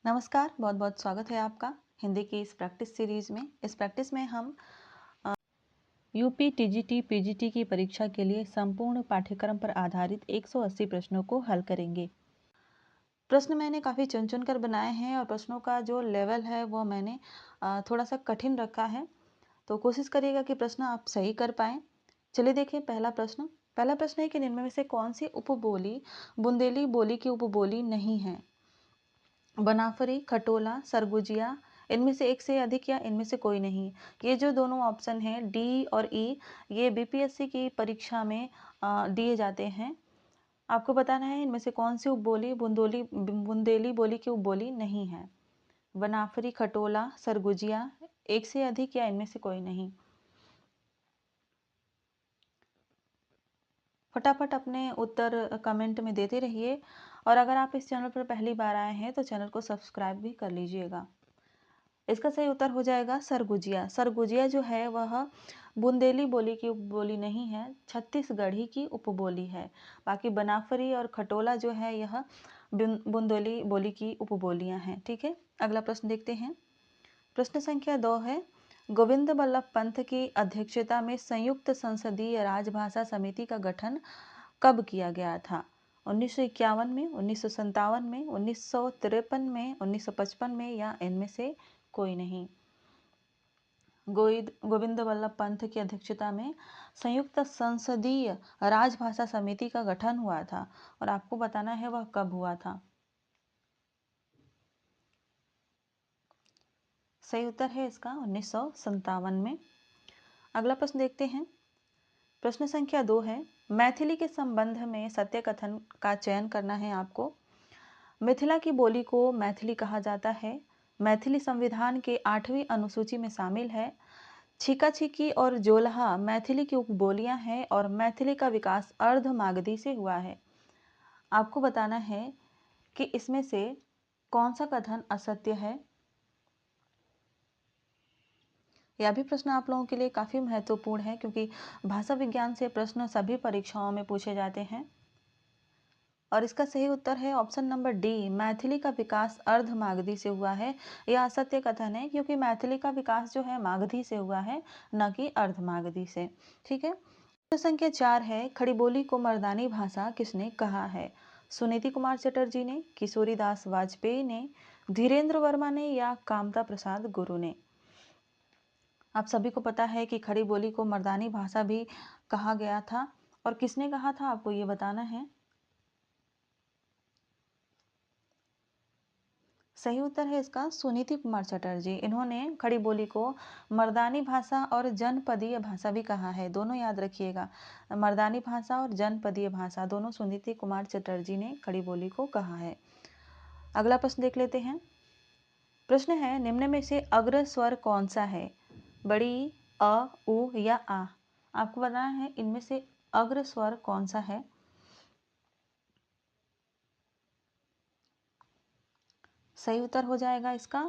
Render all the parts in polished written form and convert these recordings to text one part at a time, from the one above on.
नमस्कार, बहुत-बहुत स्वागत है आपका हिंदी की इस प्रैक्टिस सीरीज़ में। इस प्रैक्टिस में हम यूपी, टीजीटी, पीजीटी की परीक्षा के लिए संपूर्ण पाठ्यक्रम पर आधारित 180 प्रश्नों को हल करेंगे। प्रश्न मैंने काफ़ी चुन-चुन कर बनाए हैं और प्रश्नों का जो लेवल है वो मैंने थोड़ा-सा कठिन रखा है। तो कोशिश करिएगा कि प्रश्न आप सही कर पाएँ। चलिए देखें पहला प्रश्न। पहला प्रश्न है कि निम्न में से कौन-सी उपबोली बुंदेली बोली की उपबोली नहीं है? बनाफरी, खटोला, सरगुजिया, इनमें से एक से अधिक या इनमें से कोई नहीं। ये जो दोनों ऑप्शन हैं डी और ई, ये बीपीएससी की परीक्षा में दिए जाते हैं। आपको बताना है इनमें से कौन सी उपबोली बुंदेली बोली की उपबोली नहीं है। बनाफरी, खटोला, सरगुजिया, एक से अधिक या इनमें से कोई नहीं। फटाफट अपने उत्तर कमेंट में देते रहिए और अगर आप इस चैनल पर पहली बार आए हैं तो चैनल को सब्सक्राइब भी कर लीजिएगा। इसका सही उत्तर हो जाएगा सरगुजिया। सरगुजिया जो है वह बुंदेली बोली की उपबोली नहीं है, छत्तीसगढ़ी की उपबोली है। बाकी बनाफरी और खटोला जो है यह बुंदेली बोली की उपबोलियां हैं। ठीक है, अगला प्रश्न देखते हैं। प्रश्न संख्या 2 है, गोविंद बल्लभ पंत की अध्यक्षता में संयुक्त संसदीय राजभाषा समिति का गठन कब किया गया था? 1951 में, 1957 में, 1953 में, 1955 में या इनमें से कोई नहीं। गोविंद बल्लभ पंत की अध्यक्षता में संयुक्त संसदीय राजभाषा समिति का गठन हुआ था और आपको बताना है वह कब हुआ था। सही उत्तर है इसका 1957 में। अगला प्रश्न देखते हैं। प्रश्न संख्या 2 है, मैथिली के संबंध में सत्य कथन का चयन करना है आपको। मिथिला की बोली को मैथिली कहा जाता है। मैथिली संविधान के 8वीं अनुसूची में शामिल है। छीका छीकी और जोलहा मैथिली की उपबोलियां हैं और मैथिली का विकास अर्ध मागधी से हुआ है। आपको बताना है कि इसमें से कौन सा कथन असत्य है। यह भी प्रश्न आप लोगों के लिए काफ़ी महत्वपूर्ण है क्योंकि भाषा विज्ञान से प्रश्न सभी परीक्षाओं में पूछे जाते हैं। और इसका सही उत्तर है ऑप्शन नंबर डी, मैथिली का विकास अर्ध मागधी से हुआ है। यह असत्य कथन है क्योंकि मैथिली का विकास जो है मागधी से हुआ है, न कि अर्ध मागधी से। ठीक है, प्रश्न संख्या 4 है, खड़ी बोली को मर्दानी भाषा किसने कहा है? सुनीति कुमार चटर्जी ने, किशोरी दास वाजपेयी ने, धीरेन्द्र वर्मा ने या कामता प्रसाद गुरु ने? आप सभी को पता है कि खड़ी बोली को मर्दानी भाषा भी कहा गया था और किसने कहा था आपको ये बताना है। सही उत्तर है इसका सुनीति कुमार चटर्जी। इन्होंने खड़ी बोली को मर्दानी भाषा और जनपदीय भाषा भी कहा है, दोनों याद रखिएगा। मर्दानी भाषा और जनपदीय भाषा दोनों सुनीति कुमार चटर्जी ने खड़ी बोली को कहा है। अगला प्रश्न देख लेते हैं। प्रश्न है, निम्न में से अग्र स्वर कौन सा है? बड़ी, अ, उ या आ? आपको बताना है इनमें से अग्र स्वर कौन सा है। सही उत्तर हो जाएगा इसका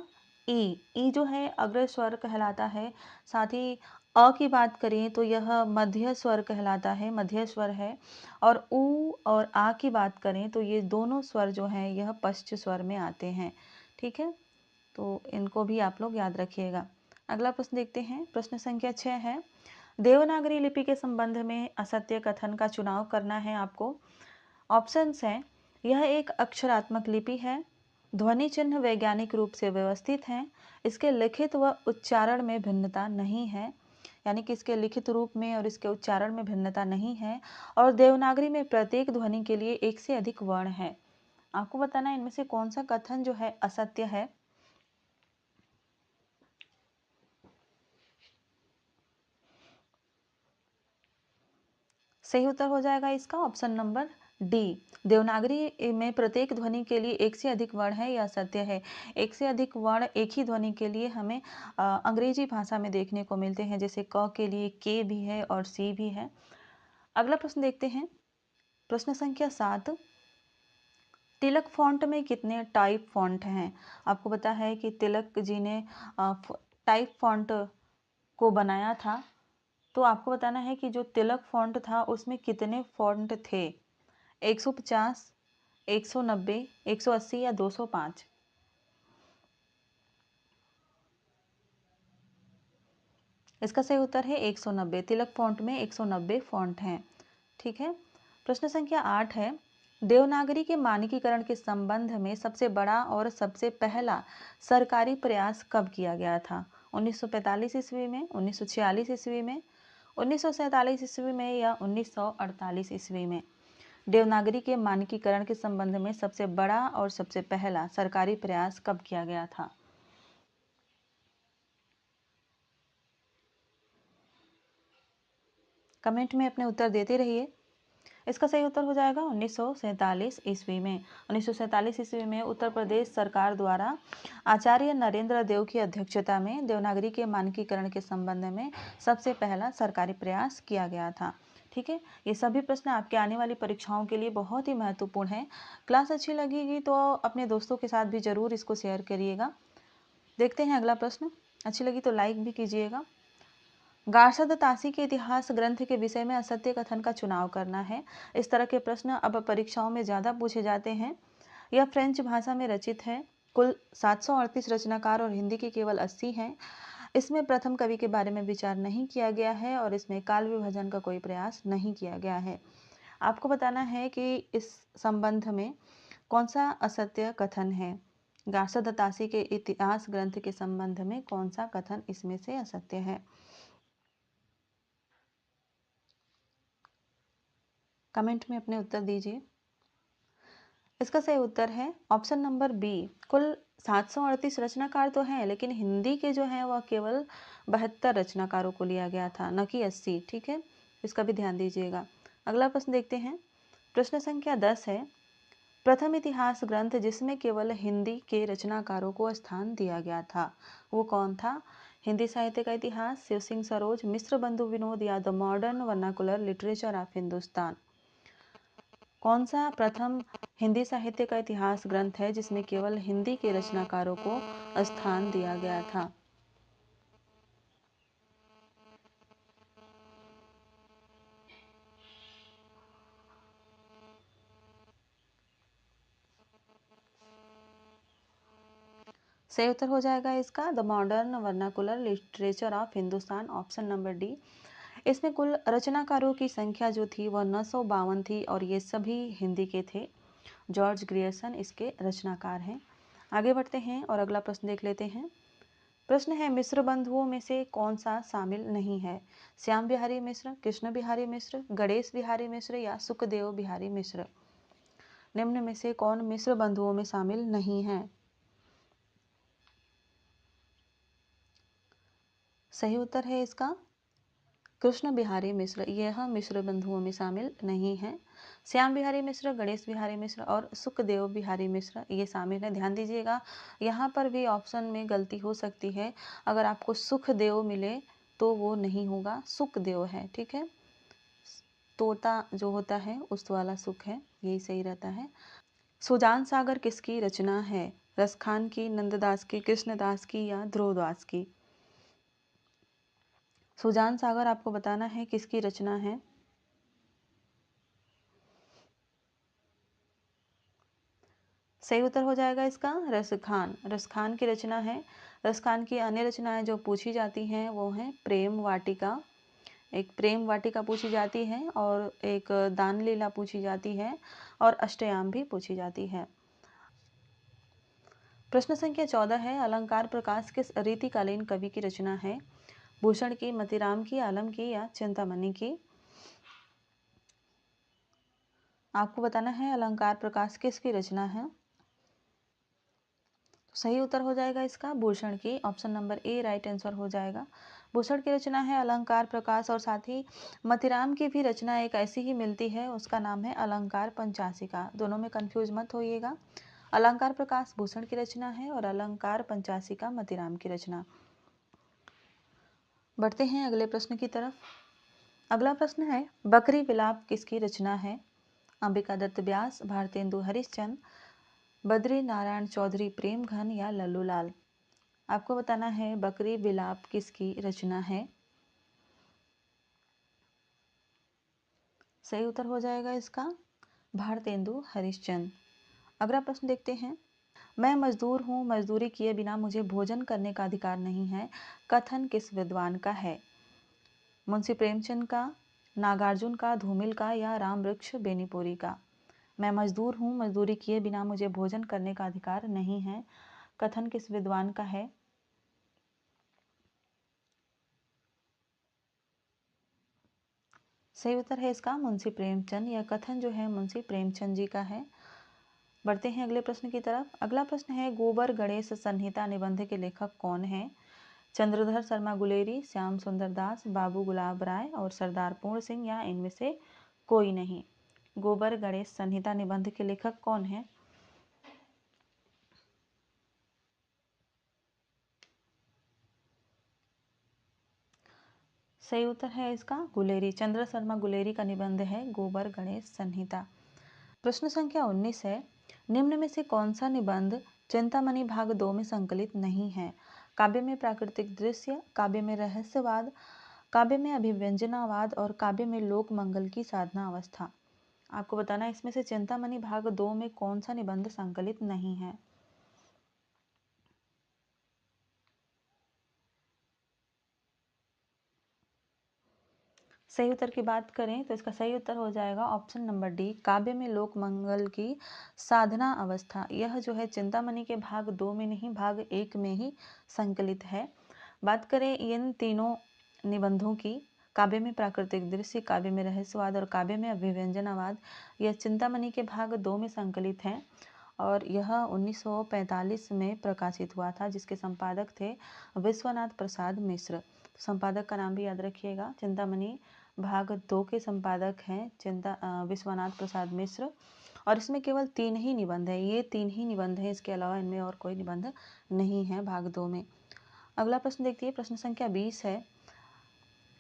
ई। ई जो है अग्र स्वर कहलाता है। साथ ही अ की बात करें तो यह मध्य स्वर कहलाता है, मध्य स्वर है। और उ और आ की बात करें तो ये दोनों स्वर जो हैं यह पश्च स्वर में आते हैं। ठीक है, तो इनको भी आप लोग याद रखिएगा। अगला प्रश्न देखते हैं। प्रश्न संख्या 6 है, देवनागरी लिपि के संबंध में असत्य कथन का चुनाव करना है आपको। ऑप्शंस हैं, यह एक अक्षरात्मक लिपि है, ध्वनि चिन्ह वैज्ञानिक रूप से व्यवस्थित हैं, इसके लिखित व उच्चारण में भिन्नता नहीं है, यानी कि इसके लिखित रूप में और इसके उच्चारण में भिन्नता नहीं है, और देवनागरी में प्रत्येक ध्वनि के लिए एक से अधिक वर्ण है। आपको बताना है इनमें से कौन सा कथन जो है असत्य है। सही उत्तर हो जाएगा इसका ऑप्शन नंबर डी। देवनागरी में प्रत्येक ध्वनि के लिए एक से अधिक वर्ण है, यह सत्य है। एक से अधिक वर्ण एक ही ध्वनि के लिए हमें अंग्रेजी भाषा में देखने को मिलते हैं, जैसे क के लिए के भी है और सी भी है। अगला प्रश्न देखते हैं। प्रश्न संख्या 7, तिलक फॉन्ट में कितने टाइप फॉन्ट हैं? आपको पता है कि तिलक जी ने टाइप फॉन्ट को बनाया था, तो आपको बताना है कि जो तिलक फॉन्ट था उसमें कितने फॉन्ट थे? 150, 190, 180 या 205? इसका सही उत्तर है 190। तिलक फॉन्ट में 190 फॉन्ट हैं। ठीक है। प्रश्न संख्या 8 है, देवनागरी के मानकीकरण के संबंध में सबसे बड़ा और सबसे पहला सरकारी प्रयास कब किया गया था? 1945 ईस्वी में, 1946 ईस्वी में, 1947 ईस्वी में या 1948 ईस्वी में? देवनागरी के मानकीकरण के संबंध में सबसे बड़ा और सबसे पहला सरकारी प्रयास कब किया गया था? कमेंट में अपने उत्तर देते रहिए। इसका सही उत्तर हो जाएगा 1947 ईस्वी में। 1947 ईस्वी में उत्तर प्रदेश सरकार द्वारा आचार्य नरेंद्र देव की अध्यक्षता में देवनागरी के मानकीकरण के संबंध में सबसे पहला सरकारी प्रयास किया गया था। ठीक है। ये सभी प्रश्न आपके आने वाली परीक्षाओं के लिए बहुत ही महत्वपूर्ण है। क्लास अच्छी लगेगी तो अपने दोस्तों के साथ भी जरूर इसको शेयर करिएगा। देखते हैं अगला प्रश्न। अच्छी लगी तो लाइक भी कीजिएगा। गार्सद तासी के इतिहास ग्रंथ के विषय में असत्य कथन का चुनाव करना है। इस तरह के प्रश्न अब परीक्षाओं में ज़्यादा पूछे जाते हैं। यह फ्रेंच भाषा में रचित है। कुल 738 रचनाकार और हिंदी के केवल 80 हैं। इसमें प्रथम कवि के बारे में विचार नहीं किया गया है और इसमें काल विभाजन का कोई प्रयास नहीं किया गया है। आपको बताना है कि इस संबंध में कौन सा असत्य कथन है। गार्सद तासी के इतिहास ग्रंथ के संबंध में कौन सा कथन इसमें से असत्य है? कमेंट में अपने उत्तर दीजिए। इसका सही उत्तर है ऑप्शन नंबर बी। कुल 738 रचनाकार तो हैं, लेकिन हिंदी के जो हैं वह केवल 72 रचनाकारों को लिया गया था, न कि 80। ठीक है, इसका भी ध्यान दीजिएगा। अगला प्रश्न देखते हैं। प्रश्न संख्या 10 है, प्रथम इतिहास ग्रंथ जिसमें केवल हिंदी के रचनाकारों को स्थान दिया गया था वो कौन था? हिंदी साहित्य का इतिहास, शिव सिंह सरोज, मिश्र बंधु विनोद या the modern vernacular literature of Hindustan? कौन सा प्रथम हिंदी साहित्य का इतिहास ग्रंथ है जिसमें केवल हिंदी के रचनाकारों को स्थान दिया गया था? सही उत्तर हो जाएगा इसका the modern vernacular literature of Hindustan, option number D. इसमें कुल रचनाकारों की संख्या जो थी वह 952 थी और ये सभी हिंदी के थे। जॉर्ज ग्रियर्सन इसके रचनाकार हैं। आगे बढ़ते हैं और अगला प्रश्न देख लेते हैं। प्रश्न है, मिश्र बंधुओं में से कौन सा शामिल नहीं है? श्याम बिहारी मिश्र, कृष्ण बिहारी मिश्र, गणेश बिहारी मिश्र या सुखदेव बिहारी मिश्र? निम्न में से कौन मिश्र बंधुओं में शामिल नहीं है? सही उत्तर है इसका कृष्ण बिहारी मिश्र। यह मिश्र बंधुओं में शामिल नहीं है। श्याम बिहारी मिश्र, गणेश बिहारी मिश्र और सुखदेव बिहारी मिश्र ये शामिल है। ध्यान दीजिएगा, यहाँ पर भी ऑप्शन में गलती हो सकती है। अगर आपको सुखदेव मिले तो वो नहीं होगा, सुखदेव है। ठीक है, तोता जो होता है उस वाला सुख है, यही सही रहता है। सुजान सागर किसकी रचना है? रसखान की, नंददास की, कृष्णदास की या ध्रुवदास की? सुजान सागर आपको बताना है किसकी रचना है। सही उत्तर हो जाएगा इसका रसखान। रसखान की रचना है। रसखान की अन्य रचनाएं जो पूछी जाती हैं वो हैं प्रेम वाटिका, एक प्रेम वाटिका पूछी जाती है और एक दान लीला पूछी जाती है और अष्टयाम भी पूछी जाती है। प्रश्न संख्या 14 है, अलंकार प्रकाश किस रीतिकालीन कवि की रचना है? भूषण की, मतीराम की, आलम की या चिंतामणि की? आपको बताना है अलंकार प्रकाश किसकी रचना है। सही उत्तर हो जाएगा इसका भूषण की, ऑप्शन नंबर ए राइट आंसर हो जाएगा। भूषण की रचना है अलंकार प्रकाश और साथ ही मतीराम की भी रचना एक ऐसी ही मिलती है, उसका नाम है अलंकार पंचाशिका। दोनों में कंफ्यूज मत होइएगा। अलंकार प्रकाश भूषण की रचना है और अलंकार पंचाशिका मतीराम की रचना। बढ़ते हैं अगले प्रश्न की तरफ। अगला प्रश्न है, बकरी विलाप किसकी रचना है? अंबिका दत्त व्यास, भारतेंदु हरिश्चंद्र, बद्री नारायण चौधरी प्रेमघन या लल्लूलाल? आपको बताना है बकरी विलाप किसकी रचना है। सही उत्तर हो जाएगा इसका भारतेंदु हरिश्चंद्र। अगला प्रश्न देखते हैं। मैं मजदूर हूँ, मजदूरी किए बिना मुझे भोजन करने का अधिकार नहीं है, कथन किस विद्वान का है? मुंशी प्रेमचंद का, नागार्जुन का, धूमिल का या राम वृक्ष बेनीपुरी का। मैं मजदूर हूँ, मजदूरी किए बिना मुझे भोजन करने का अधिकार नहीं है, कथन किस विद्वान का है? सही उत्तर है इसका मुंशी प्रेमचंद। यह कथन जो है मुंशी प्रेमचंद जी का है। बढ़ते हैं अगले प्रश्न की तरफ। अगला प्रश्न है, गोबर गणेश संहिता निबंध के लेखक कौन है? चंद्रधर शर्मा गुलेरी, श्याम सुंदर दास, बाबू गुलाब राय और सरदार पूर्ण सिंह या इनमें से कोई नहीं। गोबर गणेश संहिता निबंध के लेखक कौन है? सही उत्तर है इसका गुलेरी। चंद्र शर्मा गुलेरी का निबंध है गोबर गणेश संहिता। प्रश्न संख्या 19 है, निम्न में से कौन सा निबंध चिंतामणि भाग 2 में संकलित नहीं है? काव्य में प्राकृतिक दृश्य, काव्य में रहस्यवाद, काव्य में अभिव्यंजनावाद और काव्य में लोक मंगल की साधना अवस्था। आपको बताना है इसमें से चिंतामणि भाग 2 में कौन सा निबंध संकलित नहीं है। सही उत्तर की बात करें तो इसका सही उत्तर हो जाएगा ऑप्शन नंबर डी, काव्य में लोक मंगल की साधना अवस्था। यह जो है चिंतामणि के भाग 2 में नहीं, भाग 1 में ही संकलित है। बात करें इन तीनों निबंधों की, काव्य में प्राकृतिक दृश्य, काव्य में रहस्यवाद और काव्य में अभिव्यंजनावाद, यह चिंतामणि के भाग 2 में संकलित है और यह 1945 में प्रकाशित हुआ था, जिसके संपादक थे विश्वनाथ प्रसाद मिश्र। संपादक का नाम भी याद रखिएगा। चिंतामणि भाग 2 के संपादक हैं विश्वनाथ प्रसाद मिश्र और इसमें केवल 3 ही निबंध है। ये 3 ही निबंध है, इसके अलावा इनमें और कोई निबंध नहीं है भाग 2 में। अगला प्रश्न देखिए, प्रश्न संख्या 20 है,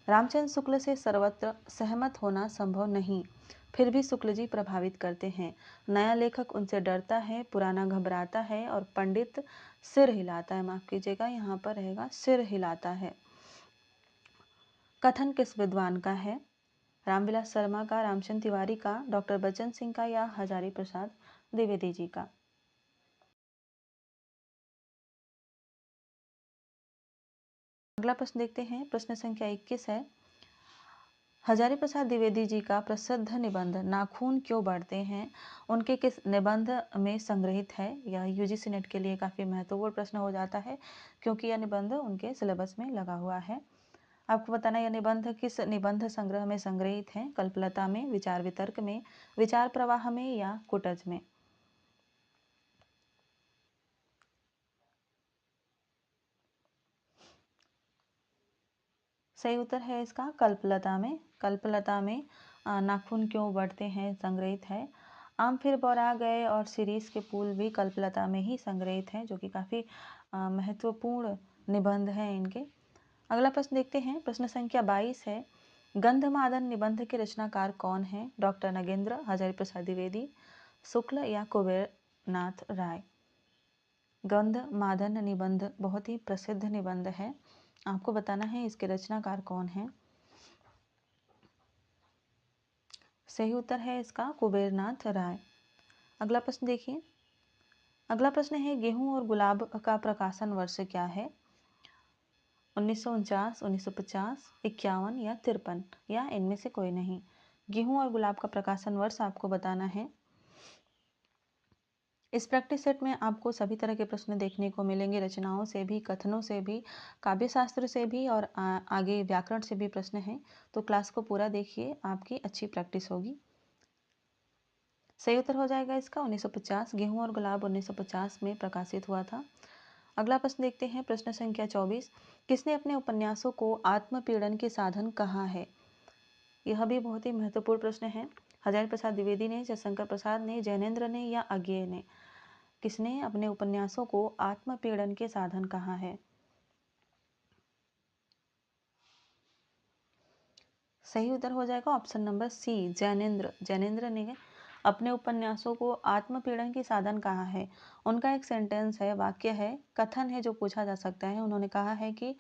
रामचंद्र शुक्ल से सर्वत्र सहमत होना संभव नहीं, फिर भी शुक्ल जी प्रभावित करते हैं। नया लेखक उनसे डरता है, पुराना घबराता है और पंडित सिर हिलाता है। माफ कीजिएगा, यहाँ पर रहेगा सिर हिलाता है। कथन किस विद्वान का है? रामविलास शर्मा का, रामचंद्र तिवारी का, डॉक्टर बच्चन सिंह का या हजारी प्रसाद द्विवेदी जी का। अगला प्रश्न देखते हैं, प्रश्न संख्या 21 है, हजारी प्रसाद द्विवेदी जी का प्रसिद्ध निबंध नाखून क्यों बढ़ते हैं, उनके किस निबंध में संग्रहित है? यह यूजीसी नेट के लिए काफ़ी महत्वपूर्ण प्रश्न हो जाता है, क्योंकि यह निबंध उनके सिलेबस में लगा हुआ है। आपको बताना यह निबंध किस निबंध संग्रह में संग्रहित है? कल्पलता में, विचार वितर्क में, विचार प्रवाह में या कुटज में? सही उत्तर है इसका कल्पलता में। कल्पलता में नाखून क्यों बढ़ते हैं संग्रहित है। आम फिर बौरा गए और शिरीष के फूल भी कल्पलता में ही संग्रहित हैं, जो कि काफ़ी महत्वपूर्ण निबंध हैं इनके। अगला प्रश्न देखते हैं, प्रश्न संख्या 22 है, गंधमादन निबंध के रचनाकार कौन है? डॉक्टर नगेंद्र, हजारी प्रसाद द्विवेदी, शुक्ल या कुबेरनाथ राय। गंधमादन निबंध बहुत ही प्रसिद्ध निबंध है। आपको बताना है इसके रचनाकार कौन है। सही उत्तर है इसका कुबेरनाथ राय। अगला प्रश्न देखिए, अगला प्रश्न है, गेहूं और गुलाब का प्रकाशन वर्ष क्या है? 1949, 1950, 51 या 53 या इनमें से कोई नहीं। गेहूं और गुलाब का प्रकाशन वर्ष आपको बताना है। इस प्रैक्टिस सेट में आपको सभी तरह के प्रश्न देखने को मिलेंगे, रचनाओं से भी, कथनों से भी, काव्य शास्त्र से भी और आगे व्याकरण से भी प्रश्न हैं। तो क्लास को पूरा देखिए, आपकी अच्छी प्रैक्टिस होगी। सही उत्तर हो जाएगा इसका 1950। गेहूं और गुलाब 1950 में प्रकाशित हुआ था। अगला प्रश्न देखते हैं, प्रश्न संख्या 24, किसने अपने उपन्यासों को आत्मपीड़न के साधन कहा है? यह भी बहुत ही महत्वपूर्ण प्रश्न है। हजारी प्रसाद द्विवेदी ने, जयशंकर प्रसाद ने, जैनेन्द्र ने या अज्ञेय ने? किसने अपने उपन्यासों को आत्मपीड़न के साधन कहा है? सही उत्तर हो जाएगा option number C, Jainendra. Jainendra ने अपने उपन्यासों को आत्मपीड़न के साधन कहा है। उनका एक सेंटेंस है, वाक्य है, कथन है जो पूछा जा सकता है। उन्होंने कहा है कि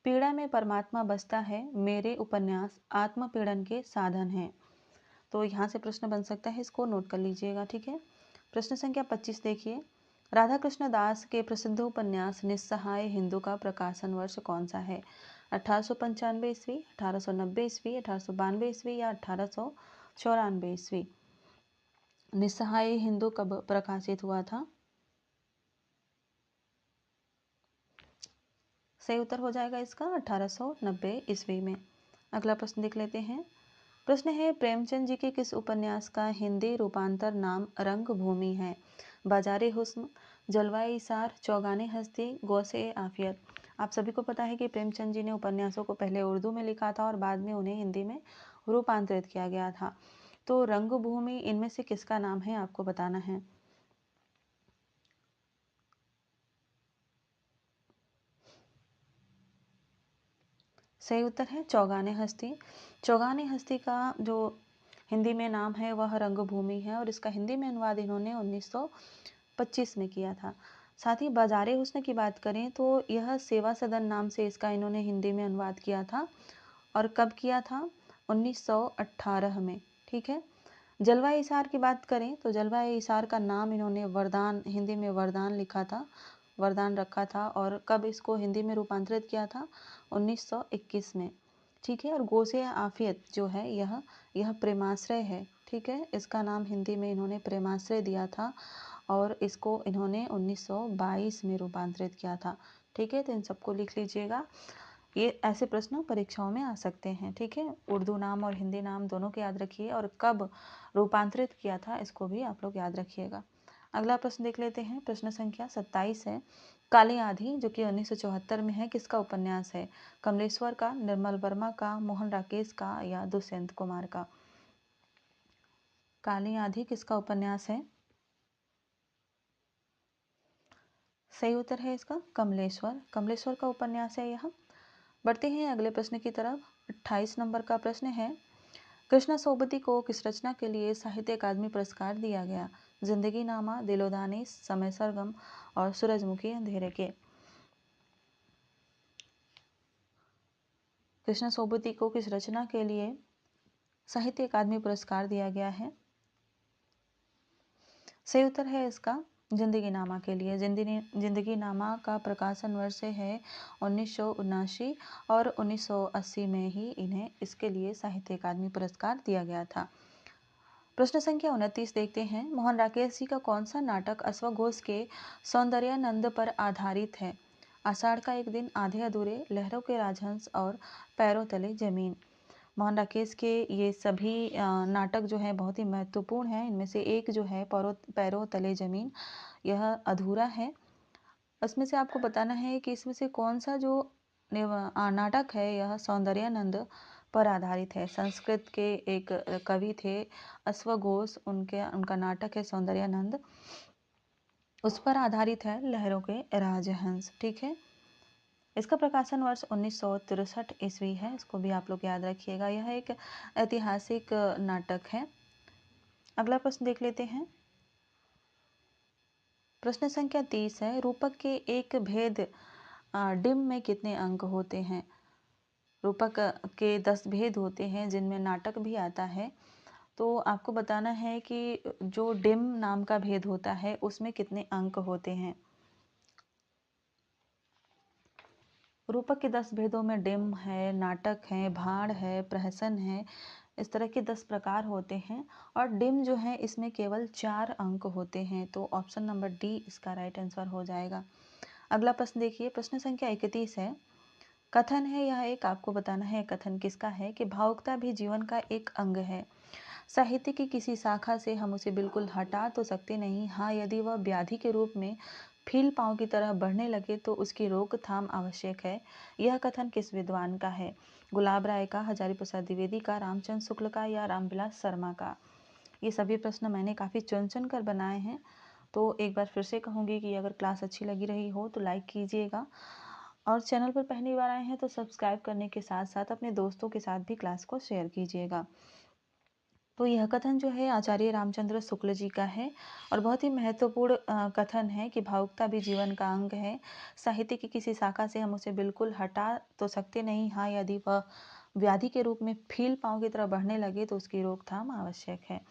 पीड़ा में परमात्मा बसता है, मेरे उपन्यास आत्मपीड़न के साधन हैं। तो यहाँ से प्रश्न बन सकता है, इसको नोट कर लीजिएगा, ठीक है। प्रश्न संख्या 25 देखिए, राधा कृष्ण दास के प्रसिद्ध उपन्यास निस्सहाय हिंदू का प्रकाशन वर्ष कौन सा है? 1895 ईस्वी, 1890 ईस्वी, 1892 ईस्वी या 1894 ईस्वी। निस्सहाय हिंदू कब प्रकाशित हुआ था? सही उत्तर हो जाएगा इसका 1890 ईस्वी में। अगला प्रश्न देख लेते हैं। प्रश्न है, प्रेमचंद जी के किस उपन्यास का हिंदी रूपांतर नाम रंगभूमि है? बाजारे हुस्न, जलवाए इसार, चौगाने हस्ती, गौसे आफियत। आप सभी को पता है कि प्रेमचंद जी ने उपन्यासों को पहले उर्दू में लिखा था और बाद में उन्हें हिंदी में रूपांतरित किया गया था। तो रंगभूमि इनमें से किसका नाम है आपको बताना है। सही उत्तर है चौगाने हस्ती। चौगाने हस्ती का जो हिंदी में नाम है वह रंगभूमि है और इसका हिंदी में अनुवाद इन्होंने 1925 में किया था। साथ ही बाजारे हुस्न की बात करें तो यह सेवा सदन नाम से इसका इन्होंने हिंदी में अनुवाद किया था। और कब किया था? 1918 में। ठीक है। जलवाए इसार की बात करें तो जलवाए इसार का नाम इन्होंने वरदान, हिंदी में वरदान लिखा था, वरदान रखा था। और कब इसको हिंदी में रूपांतरित किया था? 1921 में। ठीक है। और गोसे आफियत जो है यह प्रेमाश्रय है। ठीक है। इसका नाम हिंदी में इन्होंने प्रेमाश्रय दिया था और इसको इन्होंने 1922 में रूपांतरित किया था। ठीक है। तो इन सबको लिख लीजिएगा। ये ऐसे प्रश्न परीक्षाओं में आ सकते हैं। ठीक है। उर्दू नाम और हिंदी नाम दोनों को याद रखिए और कब रूपांतरित किया था इसको भी आप लोग याद रखिएगा। अगला प्रश्न देख लेते हैं। प्रश्न संख्या 27 है। काली आंधी जो कि 1974 में है, किसका उपन्यास है? कमलेश्वर का, निर्मल वर्मा का, मोहन राकेश का या दुष्यंत कुमार का? काली आंधी किसका उपन्यास है? सही उत्तर है इसका कमलेश्वर। कमलेश्वर का उपन्यास है यह। बढ़ते हैं अगले प्रश्न की तरफ। 28 नंबर का प्रश्न है। कृष्णा सोबती को किस रचना के लिए साहित्य अकादमी पुरस्कार दिया गया? जिंदगी नामा, दिलोदानी, समय सरगम और सूरजमुखी अंधेरे के। कृष्णा सोबती को किस रचना के लिए साहित्य अकादमी पुरस्कार दिया गया है? सही उत्तर है इसका जिंदगी नामा के लिए। जिंदगी नामा का प्रकाशन वर्ष है 1979 और 1980 में ही इन्हें इसके लिए साहित्य अकादमी पुरस्कार दिया गया था। प्रश्न संख्या 29 देखते हैं। मोहन राकेश जी का कौन सा नाटक अश्वघोष के सौंदर्यानंद पर आधारित है? आषाढ़ का एक दिन, आधे अधूरे, लहरों के राजहंस और पैरों तले जमीन। मोहन राकेश के ये सभी नाटक जो है बहुत ही महत्वपूर्ण है। इनमें से एक जो है पैरों तले जमीन, यह अधूरा है। इसमें से आपको बताना है कि इसमें से कौन सा जो नाटक है यह सौंदर्यानंद पर आधारित है। संस्कृत के एक कवि थे अश्वघोष, उनका नाटक है सौंदर्यानंद, उस पर आधारित है लहरों के राजहंस। ठीक है। इसका प्रकाशन वर्ष 1963 ईस्वी है। इसको भी आप लोग याद रखिएगा। यह एक ऐतिहासिक नाटक है। अगला प्रश्न देख लेते हैं। प्रश्न संख्या 30 है। रूपक के एक भेद डिम में कितने अंक होते हैं? रूपक के 10 भेद होते हैं जिनमें नाटक भी आता है। तो आपको बताना है कि जो डिम नाम का भेद होता है उसमें कितने अंक होते हैं। रूपक के 10 भेदों में डिम है, नाटक है, भाड़ है, प्रहसन है, इस तरह के 10 प्रकार होते हैं। और डिम जो है इसमें केवल 4 अंक होते हैं। तो ऑप्शन नंबर डी इसका राइट आंसर हो जाएगा। अगला प्रश्न देखिए। प्रश्न संख्या 31 है। कथन है यह एक, आपको बताना है कथन किसका है कि भावुकता भी जीवन का एक अंग है। साहित्य की किसी शाखा से हम उसे बिल्कुल हटा तो सकते नहीं। हाँ, यदि वह व्याधि के रूप में फील पाँव की तरह बढ़ने लगे तो उसकी रोकथाम आवश्यक है। यह कथन किस विद्वान का है? गुलाब राय का, हजारी प्रसाद द्विवेदी का, रामचंद्र शुक्ल का या रामविलास शर्मा का? ये सभी प्रश्न मैंने काफ़ी चुन चुन कर बनाए हैं। तो एक बार फिर से कहूँगी कि अगर क्लास अच्छी लगी रही हो तो लाइक कीजिएगा और चैनल पर पहली बार आए हैं तो सब्सक्राइब करने के साथ साथ अपने दोस्तों के साथ भी क्लास को शेयर कीजिएगा। तो यह कथन जो है आचार्य रामचंद्र शुक्ल जी का है और बहुत ही महत्वपूर्ण कथन है कि भावुकता भी जीवन का अंग है। साहित्य की किसी शाखा से हम उसे बिल्कुल हटा तो सकते नहीं। हाँ, यदि वह व्याधि के रूप में फील पाँव की तरह बढ़ने लगे तो उसकी रोकथाम आवश्यक है।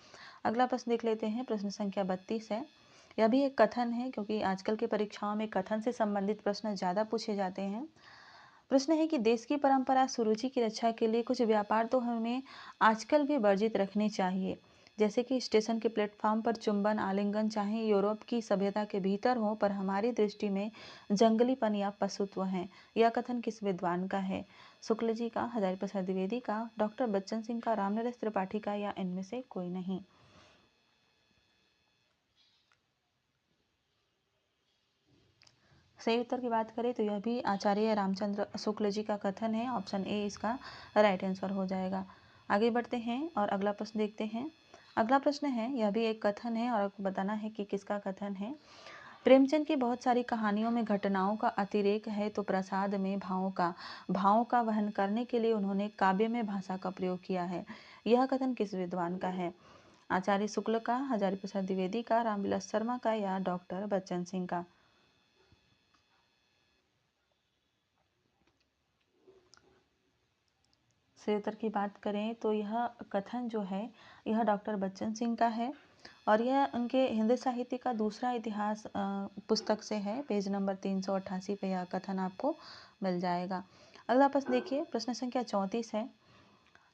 अगला प्रश्न देख लेते हैं। प्रश्न संख्या 32 है। यह भी एक कथन है क्योंकि आजकल के परीक्षाओं में कथन से संबंधित प्रश्न ज़्यादा पूछे जाते हैं। प्रश्न है कि देश की परंपरा सुरुचि की रक्षा के लिए कुछ व्यापार तो हमें आजकल भी वर्जित रखने चाहिए, जैसे कि स्टेशन के प्लेटफॉर्म पर चुंबन आलिंगन चाहे यूरोप की सभ्यता के भीतर हो, पर हमारी दृष्टि में जंगलीपन या पशुत्व है। यह कथन किस विद्वान का है? शुक्ल जी का, हजारी प्रसाद द्विवेदी का, डॉक्टर बच्चन सिंह का, रामनरेश त्रिपाठी का, या इनमें से कोई नहीं? सही उत्तर की बात करें तो यह भी आचार्य रामचंद्र शुक्ल जी का कथन है। ऑप्शन ए इसका राइट आंसर हो जाएगा। आगे बढ़ते हैं और अगला प्रश्न देखते हैं। अगला प्रश्न है, यह भी एक कथन है और आपको बताना है कि किसका कथन है। प्रेमचंद की बहुत सारी कहानियों में घटनाओं का अतिरेक है, तो प्रसाद में भावों का वहन करने के लिए उन्होंने काव्य में भाषा का प्रयोग किया है। यह कथन किस विद्वान का है? आचार्य शुक्ल का, हजारी प्रसाद द्विवेदी का, रामविलास शर्मा का, या डॉक्टर बच्चन सिंह का? सही उत्तर की बात करें तो यह कथन जो है यह डॉक्टर बच्चन सिंह का है और यह उनके हिंदी साहित्य का दूसरा इतिहास पुस्तक से है। पेज नंबर 388 पे यह कथन आपको मिल जाएगा। अगला प्रश्न देखिए, प्रश्न संख्या 34 है।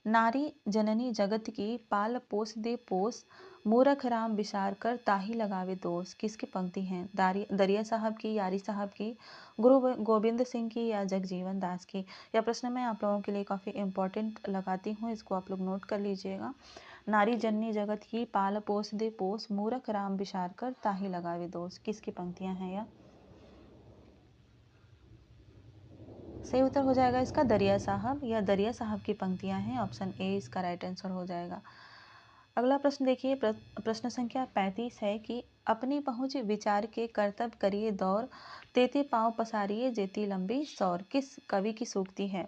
नारी जननी जगत की, पाल पोस दे पोस, मूरख राम विचार कर ताही लगावे दोष। किसकी पंक्ति है? दरिया साहब की, यारी साहब की, गुरु गोविंद सिंह की, या जगजीवन दास की? यह प्रश्न मैं आप लोगों के लिए काफ़ी इंपॉर्टेंट लगाती हूँ, इसको आप लोग नोट कर लीजिएगा। नारी जननी जगत की, पाल पोस दे पोस, मूरख राम विचार कर ताही लगावे दोष। किसकी पंक्तियां हैं यह? सही उत्तर हो जाएगा इसका दरिया साहब। यह दरिया साहब की पंक्तियां हैं। ऑप्शन ए इसका राइट आंसर हो जाएगा। अगला प्रश्न देखिए, प्रश्न संख्या 35 है कि अपनी पहुंच विचार के कर्तव्य करिए दौर, तेते पाँव पसारिए जेती लंबी सौर। किस कवि की सूक्ति है?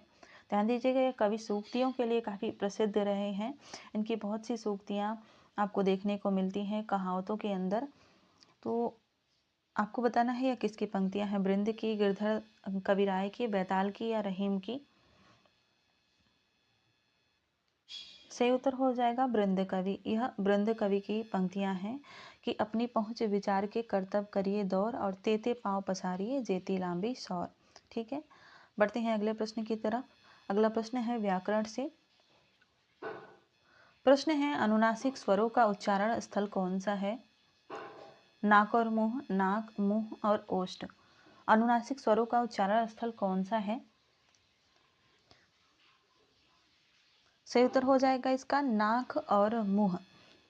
ध्यान दीजिएगा, ये कवि सूक्तियों के लिए काफ़ी प्रसिद्ध रहे हैं। इनकी बहुत सी सूक्तियाँ आपको देखने को मिलती हैं कहावतों के अंदर। तो आपको बताना है यह किसकी पंक्तियाँ हैं? बृंद की, गिरधर कविराय की, बैताल की, या रहीम की? सही उत्तर हो जाएगा बृंद कवि। यह बृंद कवि की पंक्तियां हैं कि अपनी पहुंच विचार के कर्तव्य करिए दौर और तेते पाँव पसारिए जेती लांबी सौर। ठीक है, बढ़ते हैं अगले प्रश्न की तरफ। अगला प्रश्न है व्याकरण से। प्रश्न है, अनुनासिक स्वरों का उच्चारण स्थल कौन सा है? नाक और मुंह, नाक, मुंह और ओष्ठ। अनुनासिक स्वरों का उच्चारण स्थल कौन सा है? सही उत्तर हो जाएगा इसका नाक और मुंह,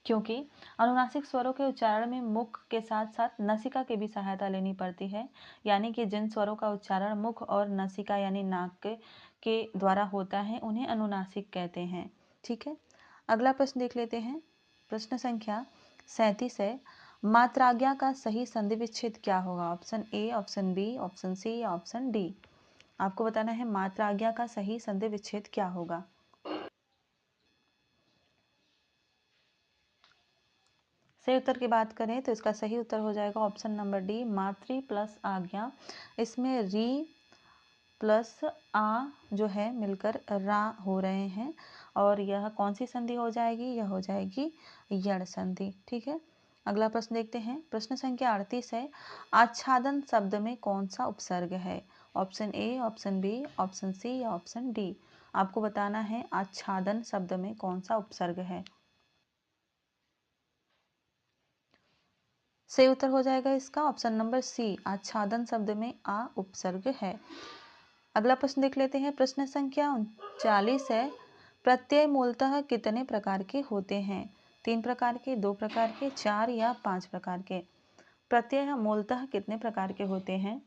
क्योंकि अनुनासिक स्वरों के उच्चारण में मुख के साथ साथ नसिका की भी सहायता लेनी पड़ती है। यानी कि जिन स्वरों का उच्चारण मुख और नसिका यानी नाक के द्वारा होता है उन्हें अनुनासिक कहते हैं। ठीक है, अगला प्रश्न देख लेते हैं। प्रश्न संख्या 37 है। मात्राज्ञा का सही संधि विच्छेद क्या होगा? Option A, option B, option C, या ऑप्शन डी? आपको बताना है मात्राज्ञा का सही संधि विच्छेद क्या होगा। सही उत्तर की बात करें तो इसका सही उत्तर हो जाएगा ऑप्शन नंबर डी, मातृ प्लस आज्ञा। इसमें री प्लस आ जो है मिलकर रा हो रहे हैं और यह कौन सी संधि हो जाएगी? यह हो जाएगी यड़ संधि। ठीक है, अगला प्रश्न देखते हैं। प्रश्न संख्या 38 है। आच्छादन शब्द में कौन सा उपसर्ग है? Option A, option B, option C, या ऑप्शन डी? आपको बताना है आच्छादन शब्द में कौन सा उपसर्ग है। सही उत्तर हो जाएगा इसका ऑप्शन नंबर सी, आच्छादन शब्द में आ उपसर्ग है। अगला प्रश्न देख लेते हैं। प्रश्न संख्या 39 है। प्रत्यय मूलतः कितने प्रकार के होते हैं? 3 प्रकार के, 2 प्रकार के, 4 या 5 प्रकार के? प्रत्यय मूलतः कितने प्रकार के होते हैं?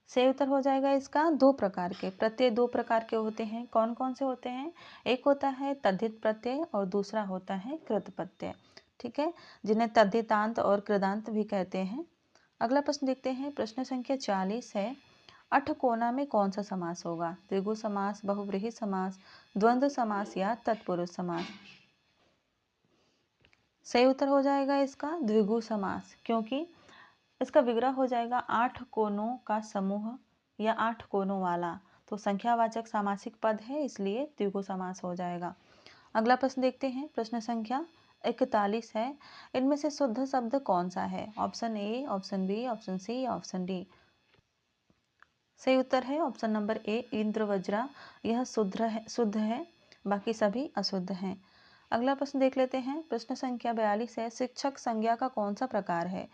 सही उत्तर हो जाएगा इसका 2 प्रकार के। प्रत्यय 2 प्रकार के होते हैं। कौन कौन से होते हैं? एक होता है तद्धित प्रत्यय और दूसरा होता है कृत प्रत्यय। ठीक है, जिन्हें तद्धितांत और कृदांत भी कहते हैं। अगला प्रश्न देखते हैं। प्रश्न संख्या 40 है। अठकोना में कौन सा समास होगा? द्विगु समास, बहुव्रीहि समास, द्वंद्व समास, या तत्पुरुष समास? सही उत्तर हो जाएगा इसका द्विगु समास, क्योंकि इसका विग्रह हो जाएगा 8 कोनों का समूह या 8 कोनों वाला। तो संख्यावाचक सामासिक पद है, इसलिए द्विगु समास हो जाएगा। अगला प्रश्न देखते हैं। प्रश्न संख्या 41 है। इनमें से शुद्ध शब्द कौन सा है? Option A, option B, option C, या ऑप्शन डी? सही उत्तर है ऑप्शन नंबर ए, इंद्र वज्रा। यह शुद्ध है, बाकी सभी अशुद्ध हैं। अगला प्रश्न देख लेते हैं। प्रश्न संख्या 42 है, शिक्षक संज्ञा का कौन सा प्रकार है?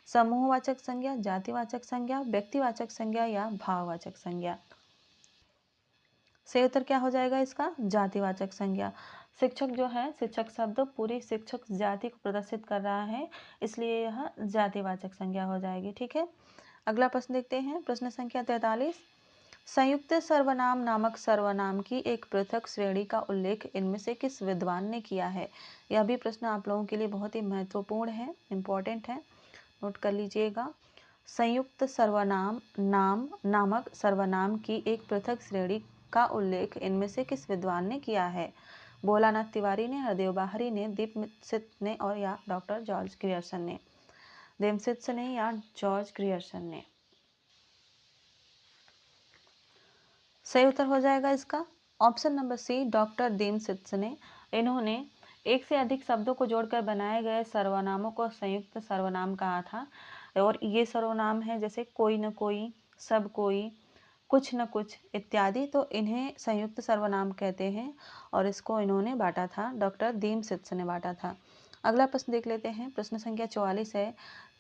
समूहवाचक संज्ञा, जातिवाचक संज्ञा, व्यक्तिवाचक संज्ञा या भाववाचक संज्ञा? सही उत्तर क्या हो जाएगा इसका? जातिवाचक संज्ञा। शिक्षक जो है, शिक्षक शब्द पूरी शिक्षक जाति को प्रदर्शित कर रहा है, इसलिए यह जातिवाचक संज्ञा हो जाएगी। ठीक है, अगला प्रश्न देखते हैं। प्रश्न संख्या 43, संयुक्त सर्वनाम नामक सर्वनाम की एक पृथक श्रेणी का उल्लेख इनमें से किस विद्वान ने किया है? यह भी प्रश्न आप लोगों के लिए बहुत ही महत्वपूर्ण है, इम्पोर्टेंट है, नोट कर लीजिएगा। संयुक्त सर्वनाम नामक सर्वनाम की एक पृथक श्रेणी का उल्लेख इनमें से किस विद्वान ने किया है? भोलानाथ तिवारी ने, हरदेव बाहरी ने, दीपसित ने और या डॉक्टर जॉर्ज ग्रियर्सन ने? देमसित्स ने या जॉर्ज ग्रियर्सन ने? सही उत्तर हो जाएगा इसका ऑप्शन नंबर सी, डॉक्टर देमसित्स ने। इन्होंने एक से अधिक शब्दों को जोड़कर बनाए गए सर्वनामों को संयुक्त सर्वनाम कहा था। और ये सर्वनाम है जैसे कोई न कोई, सब कोई, कुछ न कुछ इत्यादि, तो इन्हें संयुक्त सर्वनाम कहते हैं और इसको इन्होंने बांटा था, डॉक्टर देमसित्स ने बांटा था। अगला प्रश्न देख लेते हैं। प्रश्न संख्या 44 है,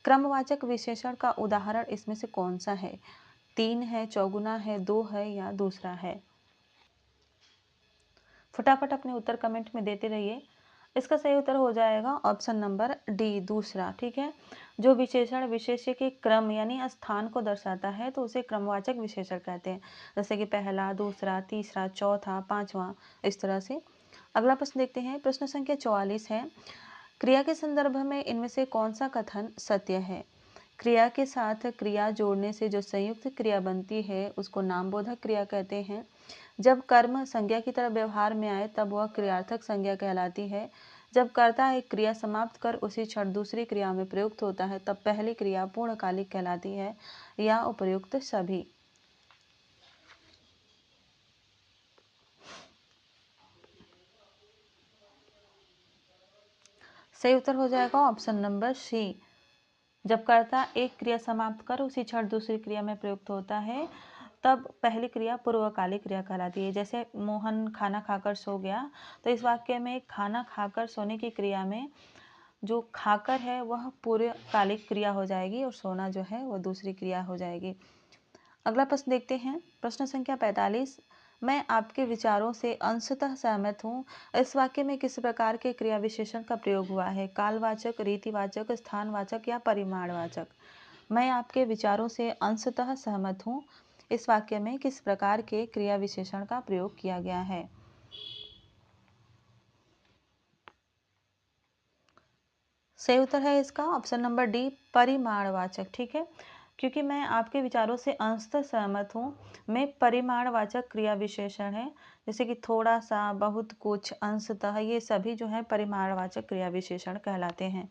क्रमवाचक विशेषण का उदाहरण इसमें से कौन सा है? 3 है, चौगुना है, 2 है या दूसरा है? फटाफट अपने उत्तर कमेंट में देते रहिए। इसका सही उत्तर हो जाएगा ऑप्शन नंबर डी, दूसरा। ठीक है, जो विशेषण विशेष्य के क्रम यानी स्थान को दर्शाता है तो उसे क्रमवाचक विशेषण कहते हैं, जैसे कि पहला, दूसरा, तीसरा, चौथा, पांचवा, इस तरह से। अगला प्रश्न देखते हैं। प्रश्न संख्या 44 है, क्रिया के संदर्भ में इनमें से कौन सा कथन सत्य है? क्रिया के साथ क्रिया जोड़ने से जो संयुक्त क्रिया बनती है उसको नामबोधक क्रिया कहते हैं। जब कर्म संज्ञा की तरह व्यवहार में आए तब वह क्रियार्थक संज्ञा कहलाती है। जब कर्ता एक क्रिया समाप्त कर उसी क्षण दूसरी क्रिया में प्रयुक्त होता है तब पहली क्रिया पूर्णकालिक कहलाती है, या उपर्युक्त सभी? सही उत्तर हो जाएगा ऑप्शन नंबर सी, जब कर्ता एक क्रिया समाप्त कर उसी क्षण दूसरी क्रिया में प्रयुक्त होता है तब पहली क्रिया पूर्वकालिक क्रिया कहलाती है। जैसे मोहन खाना खाकर सो गया, तो इस वाक्य में खाना खाकर सोने की क्रिया में जो खाकर है वह पूर्वकालिक क्रिया हो जाएगी और सोना जो है वह दूसरी क्रिया हो जाएगी। अगला प्रश्न देखते हैं। प्रश्न संख्या 45, मैं आपके विचारों से अंशतः सहमत हूँ। इस वाक्य में किस प्रकार के क्रिया विशेषण का प्रयोग हुआ है? कालवाचक, रीतिवाचक, स्थानवाचक या परिमाणवाचक? मैं आपके विचारों से अंशतः सहमत हूँ, इस वाक्य में किस प्रकार के क्रिया विशेषण का प्रयोग किया गया है? सही उत्तर है इसका ऑप्शन नंबर डी, परिमाणवाचक। ठीक है, क्योंकि मैं आपके विचारों से अंशतः सहमत हूँ में परिमाणवाचक क्रिया विशेषण है, जैसे कि थोड़ा सा, बहुत कुछ, अंशतः, ये सभी जो है परिमाणवाचक क्रिया विशेषण कहलाते हैं।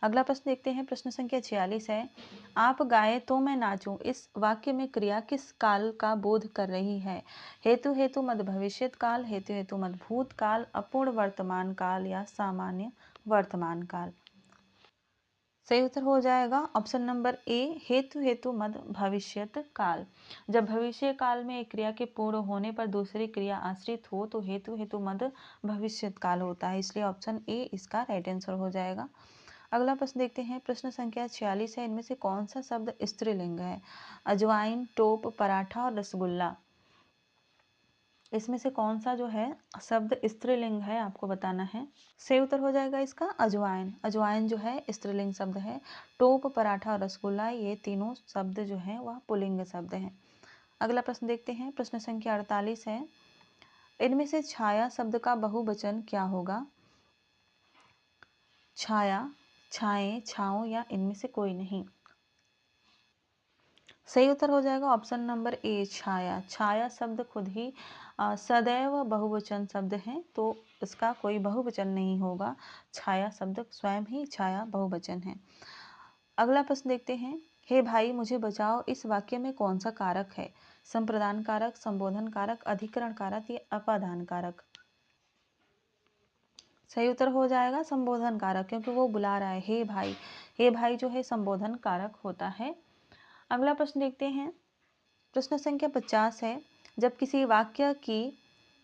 अगला प्रश्न देखते हैं। प्रश्न संख्या 46 है, आप गाए तो मैं नाचूं, इस वाक्य में क्रिया किस काल का बोध कर रही है? हेतु हेतु मद भविष्यत काल, हेतु हेतु मद भूत काल, अपूर्ण वर्तमान काल या सामान्य वर्तमान काल? सही उत्तर हो जाएगा ऑप्शन नंबर ए, हेतु हेतु मद भविष्यत काल। जब भविष्य काल में एक क्रिया के पूर्ण होने पर दूसरी क्रिया आश्रित हो तो हेतु हेतु मद भविष्यत काल होता है, इसलिए ऑप्शन ए इसका राइट आंसर हो जाएगा। अगला प्रश्न देखते हैं। प्रश्न संख्या 46 है, इनमें से कौन सा शब्द स्त्रीलिंग है? अजवाइन, टोप, पराठा और रसगुल्ला, इसमें से कौन सा जो है शब्द स्त्रीलिंग है, आपको बताना है। सही उत्तर हो जाएगा इसका अजवाइन। अजवाइन जो है स्त्रीलिंग शब्द है। टोप, पराठा और रसगुल्ला ये तीनों शब्द जो है वह पुल्लिंग शब्द हैं। अगला प्रश्न देखते हैं। प्रश्न संख्या 48 है, इनमें से छाया शब्द का बहुवचन क्या होगा? छाया, छाएं, छाओ या इनमें से कोई नहीं? सही उत्तर हो जाएगा ऑप्शन नंबर ए, छाया। छाया शब्द खुद ही सदैव बहुवचन शब्द है, तो इसका कोई बहुवचन नहीं होगा। छाया शब्द स्वयं ही छाया बहुवचन है। अगला प्रश्न देखते हैं। हे भाई मुझे बचाओ, इस वाक्य में कौन सा कारक है? संप्रदान कारक, संबोधन कारक, अधिकरण कारक या अपादान कारक? सही उत्तर हो जाएगा संबोधन कारक, क्योंकि वो बुला रहा है हे भाई। हे भाई जो है संबोधन कारक होता है। अगला प्रश्न देखते हैं। प्रश्न संख्या 50 है, जब किसी वाक्य की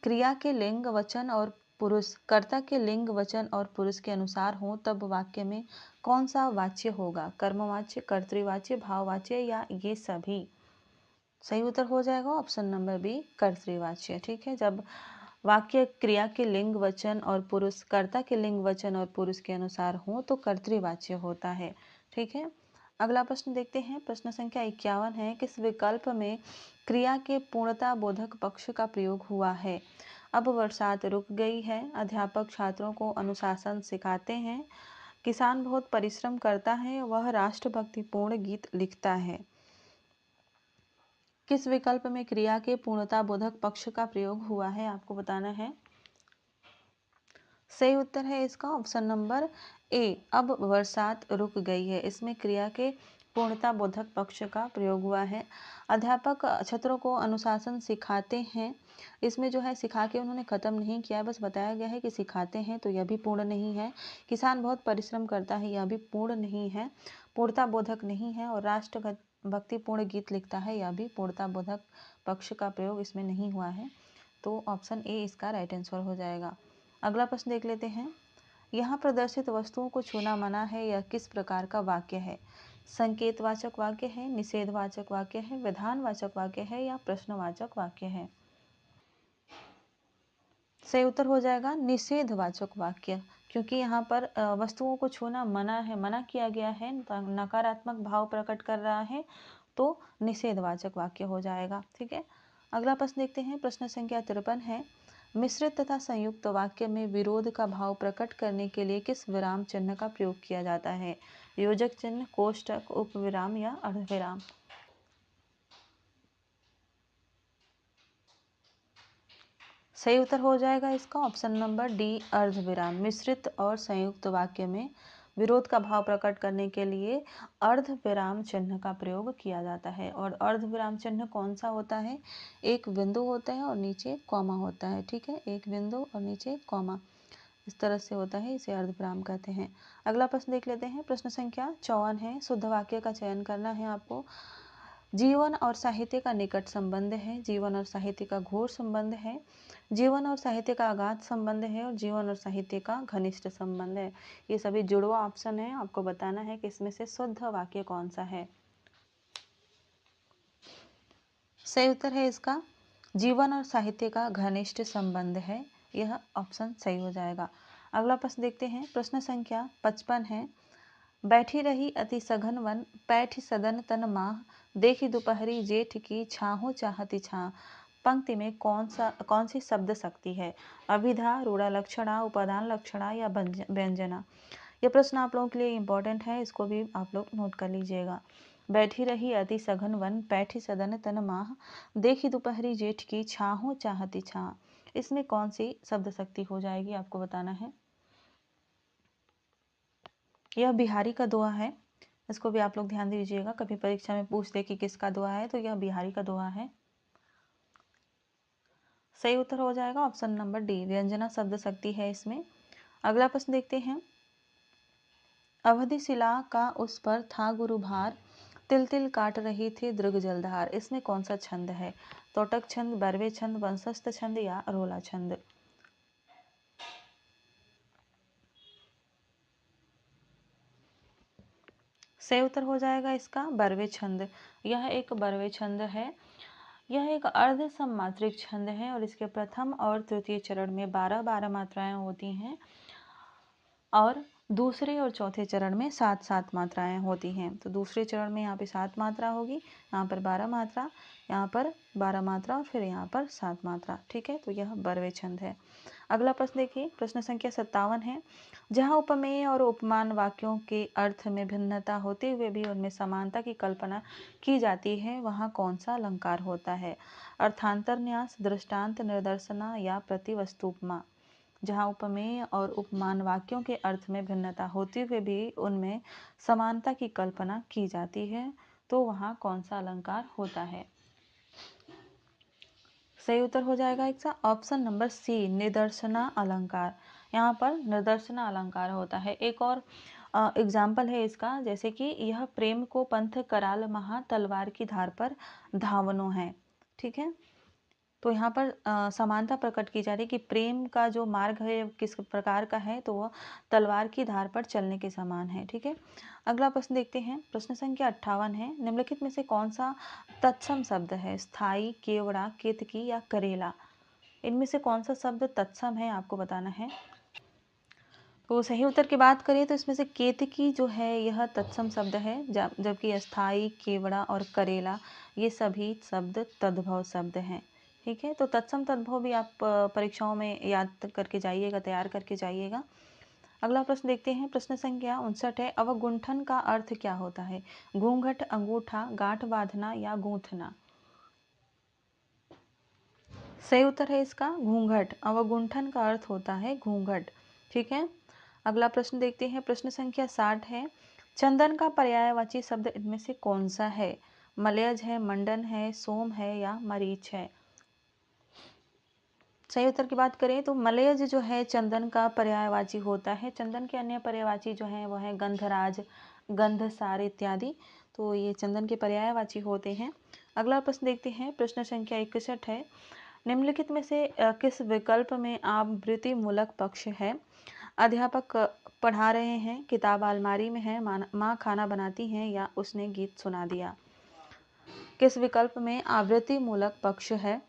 क्रिया के लिंग वचन और पुरुष कर्ता के लिंग वचन और पुरुष के अनुसार हो तब वाक्य में कौन सा वाच्य होगा? कर्मवाच्य, कर्तृवाच्य, भाववाच्य या ये सभी? सही उत्तर हो जाएगा ऑप्शन नंबर बी, कर्तृवाच्य। ठीक है, जब वाक्य क्रिया के लिंग वचन और पुरुष कर्ता के लिंग वचन और पुरुष के अनुसार हो तो कर्तृवाच्य होता है। ठीक है, अगला प्रश्न देखते हैं। प्रश्न संख्या 51 है, किस विकल्प में क्रिया के पूर्णता बोधक पक्ष का प्रयोग हुआ है? अब बरसात रुक गई है, अध्यापक छात्रों को अनुशासन सिखाते हैं, किसान बहुत परिश्रम करता है, वह राष्ट्रभक्तिपूर्ण गीत लिखता है। किस विकल्प में क्रिया के पूर्णता बोधक पक्ष का प्रयोग हुआ है आपको बताना है। सही उत्तर है इसका ऑप्शन नंबर ए, अब बरसात रुक गई है। इसमें क्रिया के पूर्णता बोधक पक्ष का प्रयोग हुआ है। अध्यापक छात्रों को अनुशासन सिखाते हैं, इसमें जो है सिखा के उन्होंने खत्म नहीं किया, बस बताया गया है कि सिखाते हैं, तो यह भी पूर्ण नहीं है। किसान बहुत परिश्रम करता है, यह भी पूर्ण नहीं है, पूर्णता बोधक नहीं है। और राष्ट्र भक्तिपूर्ण गीत लिखता है, यह भी पूर्णता बोधक पक्ष का प्रयोग इसमें नहीं हुआ है। तो ऑप्शन ए इसका राइट आंसर हो जाएगा। अगला प्रश्न देख लेते हैं। यहाँ प्रदर्शित वस्तुओं को छूना मना है, यह किस प्रकार का वाक्य है? संकेतवाचक वाक्य है, निषेधवाचक वाक्य है, विधानवाचक वाक्य है या प्रश्नवाचक वाक्य है? सही उत्तर हो जाएगा निषेधवाचक वाक्य, क्योंकि यहाँ पर वस्तुओं को छूना मना है, मना किया गया है, नकारात्मक भाव प्रकट कर रहा है, तो निषेधवाचक वाक्य हो जाएगा। ठीक है, अगला प्रश्न देखते हैं। प्रश्न संख्या 53 है, मिश्रित तथा संयुक्त वाक्य में विरोध का भाव प्रकट करने के लिए किस विराम चिन्ह का प्रयोग किया जाता है? योजक चिन्ह, कोष्टक, उपविराम या अर्धविराम? सही उत्तर हो जाएगा इसका ऑप्शन नंबर डी, अर्धविराम। मिश्रित और संयुक्त वाक्य में विरोध का भाव प्रकट करने के लिए अर्धविराम चिन्ह का प्रयोग किया जाता है। और अर्धविराम चिन्ह कौन सा होता है? एक बिंदु होता है और नीचे कॉमा होता है। ठीक है, एक बिंदु और नीचे कॉमा, इस तरह से होता है, इसे अर्धविराम कहते हैं। अगला प्रश्न देख लेते हैं। प्रश्न संख्या 54 है, शुद्ध वाक्य का चयन करना है आपको। जीवन और साहित्य का निकट संबंध है, जीवन और साहित्य का घोर संबंध है, जीवन और साहित्य का अगाध संबंध है और जीवन और साहित्य का घनिष्ठ संबंध है। ये सभी जुड़वा ऑप्शन है, आपको बताना है कि इसमें से शुद्ध वाक्य कौन सा है। सही उत्तर है इसका जीवन और साहित्य का घनिष्ठ संबंध है, यह ऑप्शन सही हो जाएगा। अगला प्रश्न देखते हैं। प्रश्न संख्या 55 है, बैठी रही अति सघन वन, पैठ सदन तन माह, देखी दोपहरी जेठ की छाहो चाहती छा। पंक्ति में कौन सी शब्द शक्ति है? अभिधा, रूढ़ा लक्षणा, उपादान लक्षणा या व्यंजना? ये प्रश्न आप लोगों के लिए इम्पोर्टेंट है, इसको भी आप लोग नोट कर लीजिएगा। बैठी रही अति सघन वन, पैठी सदन तन माह, देखी दोपहरी जेठ की छाहो चाहती छा। इसमें कौन सी शब्द शक्ति हो जाएगी आपको बताना है। यह बिहारी का दोहा है, इसको भी आप लोग ध्यान दीजिएगा, कभी परीक्षा में पूछ दे कि किसका दोहा है तो यह बिहारी का दोहा है। सही उत्तर हो जाएगा ऑप्शन नंबर डी, व्यंजना शब्द शक्ति है इसमें। अगला प्रश्न देखते हैं। अवधि शिला का उस पर था गुरु भार, तिल तिल काट रही थी दृग जलधार। इसमें कौन सा छंद है? तोटक छंद, बरवे छंद, वंशस्थ छंद या अरोला छंद? सही उत्तर हो जाएगा इसका बरवे छंद। यह एक बरवे छंद है, यह एक अर्ध सम्मात्रिक छंद है और इसके प्रथम और तृतीय चरण में 12-12 मात्राएं होती हैं और दूसरे और चौथे चरण में 7-7 मात्राएं होती हैं। तो दूसरे चरण में यहाँ पे 7 मात्रा होगी, यहाँ पर 12 मात्रा, यहाँ पर 12 मात्रा और फिर यहाँ पर 7 मात्रा। ठीक है, तो यह बरवे छंद है। अगला प्रश्न देखिए, प्रश्न संख्या 57 है, जहाँ उपमेय और उपमान वाक्यों के अर्थ में भिन्नता होते हुए भी उनमें समानता की कल्पना की जाती है, वहाँ कौन सा अलंकार होता है? अर्थांतर न्यास, दृष्टांत, निदर्शना या प्रतिवस्तुपमा? जहाँ उपमेय और उपमान वाक्यों के अर्थ में भिन्नता होते हुए भी उनमें समानता की कल्पना की जाती है, तो वहाँ कौन सा अलंकार होता है? सही उत्तर हो जाएगा इसका ऑप्शन नंबर सी, निदर्शना अलंकार। यहाँ पर निदर्शना अलंकार होता है। एक और एग्जाम्पल है इसका, जैसे कि यह प्रेम को पंथ कराल महा तलवार की धार पर धावनो है। ठीक है, तो यहाँ पर समानता प्रकट की जा रही है कि प्रेम का जो मार्ग है किस प्रकार का है, तो वह तलवार की धार पर चलने के समान है। ठीक है, अगला प्रश्न देखते हैं। प्रश्न संख्या 58 है, निम्नलिखित में से कौन सा तत्सम शब्द है? स्थाई, केवड़ा, केतकी या करेला? इनमें से कौन सा शब्द तत्सम है, आपको बताना है। तो सही उत्तर की बात करें तो इसमें से केतकी जो है यह तत्सम शब्द है, जबकि अस्थाई, केवड़ा और करेला ये सभी शब्द तद्भव शब्द हैं। ठीक है, तो तत्सम तद्भव भी आप परीक्षाओं में याद करके जाइएगा, तैयार करके जाइएगा। अगला प्रश्न देखते हैं। प्रश्न संख्या 59 है, अवगुंठन का अर्थ क्या होता है? घूंघट, अंगूठा, गांठ बांधना या गूंथना? सही उत्तर है इसका घूंघट। अवगुंठन का अर्थ होता है घूंघट। ठीक है, अगला प्रश्न देखते हैं। प्रश्न संख्या 60 है, चंदन का पर्यायवाची शब्द इनमें से कौन सा है? मलयज है, मंडन है, सोम है या मरीच है? सही उत्तर की बात करें तो मलयज जो है चंदन का पर्यायवाची होता है। चंदन के अन्य पर्यायवाची जो हैं वो हैं गंधराज, गंधसार इत्यादि, तो ये चंदन के पर्यायवाची होते हैं। अगला प्रश्न देखते हैं। प्रश्न संख्या 61 है, निम्नलिखित में से किस विकल्प में आवृत्ति मूलक पक्ष है? अध्यापक पढ़ा रहे हैं, किताब अलमारी में है, माँ खाना बनाती हैं या उसने गीत सुना दिया? किस विकल्प में आवृत्ति मूलक पक्ष है?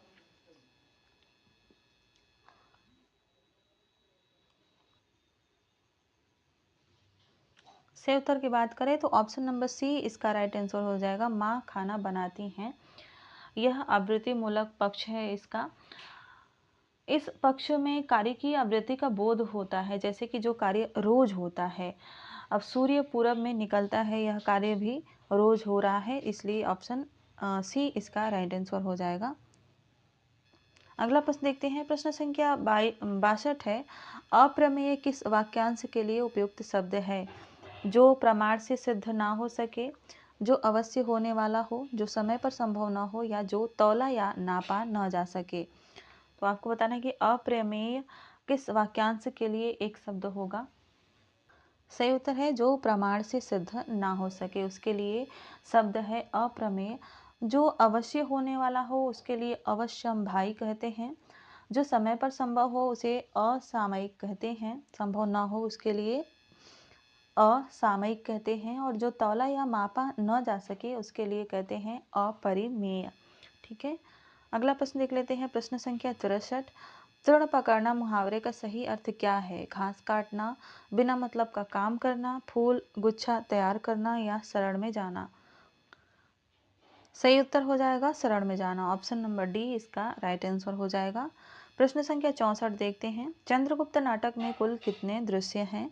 सही उत्तर की बात करें तो ऑप्शन नंबर सी इसका राइट आंसर हो जाएगा, माँ खाना बनाती हैं। यह आवृत्ति मूलक पक्ष है इसका। इस पक्ष में कार्य की आवृत्ति का बोध होता है, जैसे कि जो कार्य रोज होता है। अब सूर्य पूरब में निकलता है, यह कार्य भी रोज हो रहा है, इसलिए ऑप्शन सी इसका राइट आंसर हो जाएगा। अगला प्रश्न देखते हैं। प्रश्न संख्या 62 है, अप्रमेय किस वाक्यांश के लिए उपयुक्त शब्द है? जो प्रमाण से सिद्ध ना हो सके, जो अवश्य होने वाला हो, जो समय पर संभव ना हो या जो तौला या नापा न जा सके? तो आपको बताना है कि अप्रमेय किस वाक्यांश के लिए एक शब्द होगा। सही उत्तर है जो प्रमाण से सिद्ध ना हो सके उसके लिए शब्द है अप्रमेय। जो अवश्य होने वाला हो उसके लिए अवश्यंभावी कहते हैं। जो समय पर संभव हो उसे असामयिक कहते हैं, संभव ना हो उसके लिए असामयिक कहते हैं, और जो तौला या मापा न जा सके उसके लिए कहते हैं अपरिमेय। ठीक है, अगला प्रश्न देख लेते हैं। प्रश्न संख्या 63, तृण पकड़ना मुहावरे का सही अर्थ क्या है? घास काटना, बिना मतलब का काम करना, फूल गुच्छा तैयार करना या शरण में जाना? सही उत्तर हो जाएगा शरण में जाना, ऑप्शन नंबर डी इसका राइट आंसर हो जाएगा। प्रश्न संख्या 64 देखते हैं। चंद्रगुप्त नाटक में कुल कितने दृश्य हैं?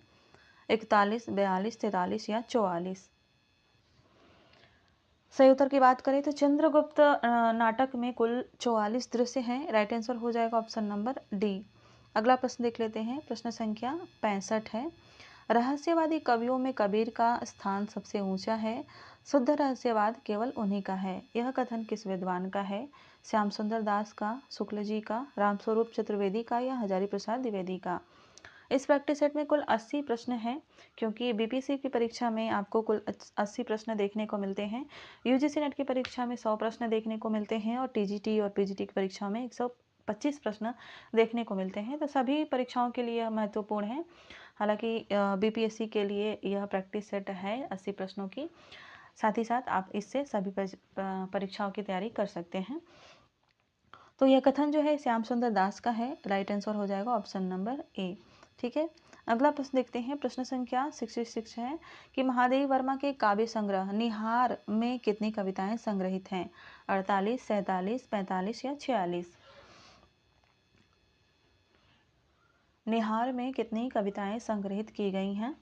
41, 42, 43 या 44? सही उत्तर की बात करें तो चंद्रगुप्त नाटक में कुल 44 दृश्य हैं, राइट आंसर हो जाएगा ऑप्शन नंबर डी। अगला प्रश्न देख लेते हैं। प्रश्न संख्या 65 है, रहस्यवादी कवियों में कबीर का स्थान सबसे ऊंचा है, शुद्ध रहस्यवाद केवल उन्हीं का है। यह कथन किस विद्वान का है? श्याम सुंदर दास का, शुक्ल जी का, रामस्वरूप चतुर्वेदी का या हजारी प्रसाद द्विवेदी का? इस प्रैक्टिस सेट में कुल 80 प्रश्न हैं, क्योंकि बीपीएससी की परीक्षा में आपको कुल 80 प्रश्न देखने को मिलते हैं। यूजीसी नेट की परीक्षा में 100 प्रश्न देखने को मिलते हैं और टीजीटी और पीजीटी की परीक्षा में 125 प्रश्न देखने को मिलते हैं। तो सभी परीक्षाओं के लिए महत्वपूर्ण है। हालांकि बीपीएससी के लिए यह प्रैक्टिस सेट है 80 प्रश्नों की, साथ ही साथ आप इससे सभी परीक्षाओं की तैयारी कर सकते हैं। तो यह कथन जो है श्याम सुंदर दास का है, राइट आंसर हो जाएगा ऑप्शन नंबर ए। ठीक है, अगला प्रश्न देखते हैं। प्रश्न संख्या 66 है कि महादेवी वर्मा के काव्य संग्रह निहार में कितनी कविताएं संग्रहित हैं? 48, 47, 45 या 46? निहार में कितनी कविताएं संग्रहित की गई हैं?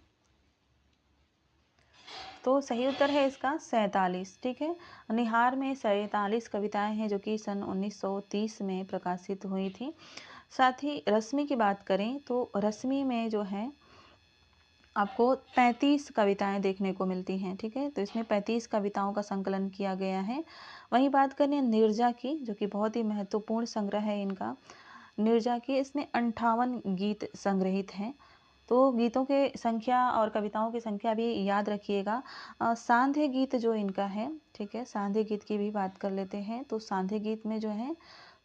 तो सही उत्तर है इसका 47। ठीक है, निहार में 47 कविताएं हैं जो कि सन 1930 में प्रकाशित हुई थी। साथ ही रश्मि की बात करें तो रश्मि में जो है आपको 35 कविताएं देखने को मिलती हैं। ठीक है, तो इसमें 35 कविताओं का संकलन किया गया है। वहीं बात करें नीरजा की, जो कि बहुत ही महत्वपूर्ण संग्रह है इनका, नीरजा की, इसमें 58 गीत संग्रहित हैं। तो गीतों के संख्या और कविताओं की संख्या भी याद रखिएगा। सांध्य गीत जो इनका है, ठीक है, सांध्य गीत की भी बात कर लेते हैं। तो सांध्य गीत में जो है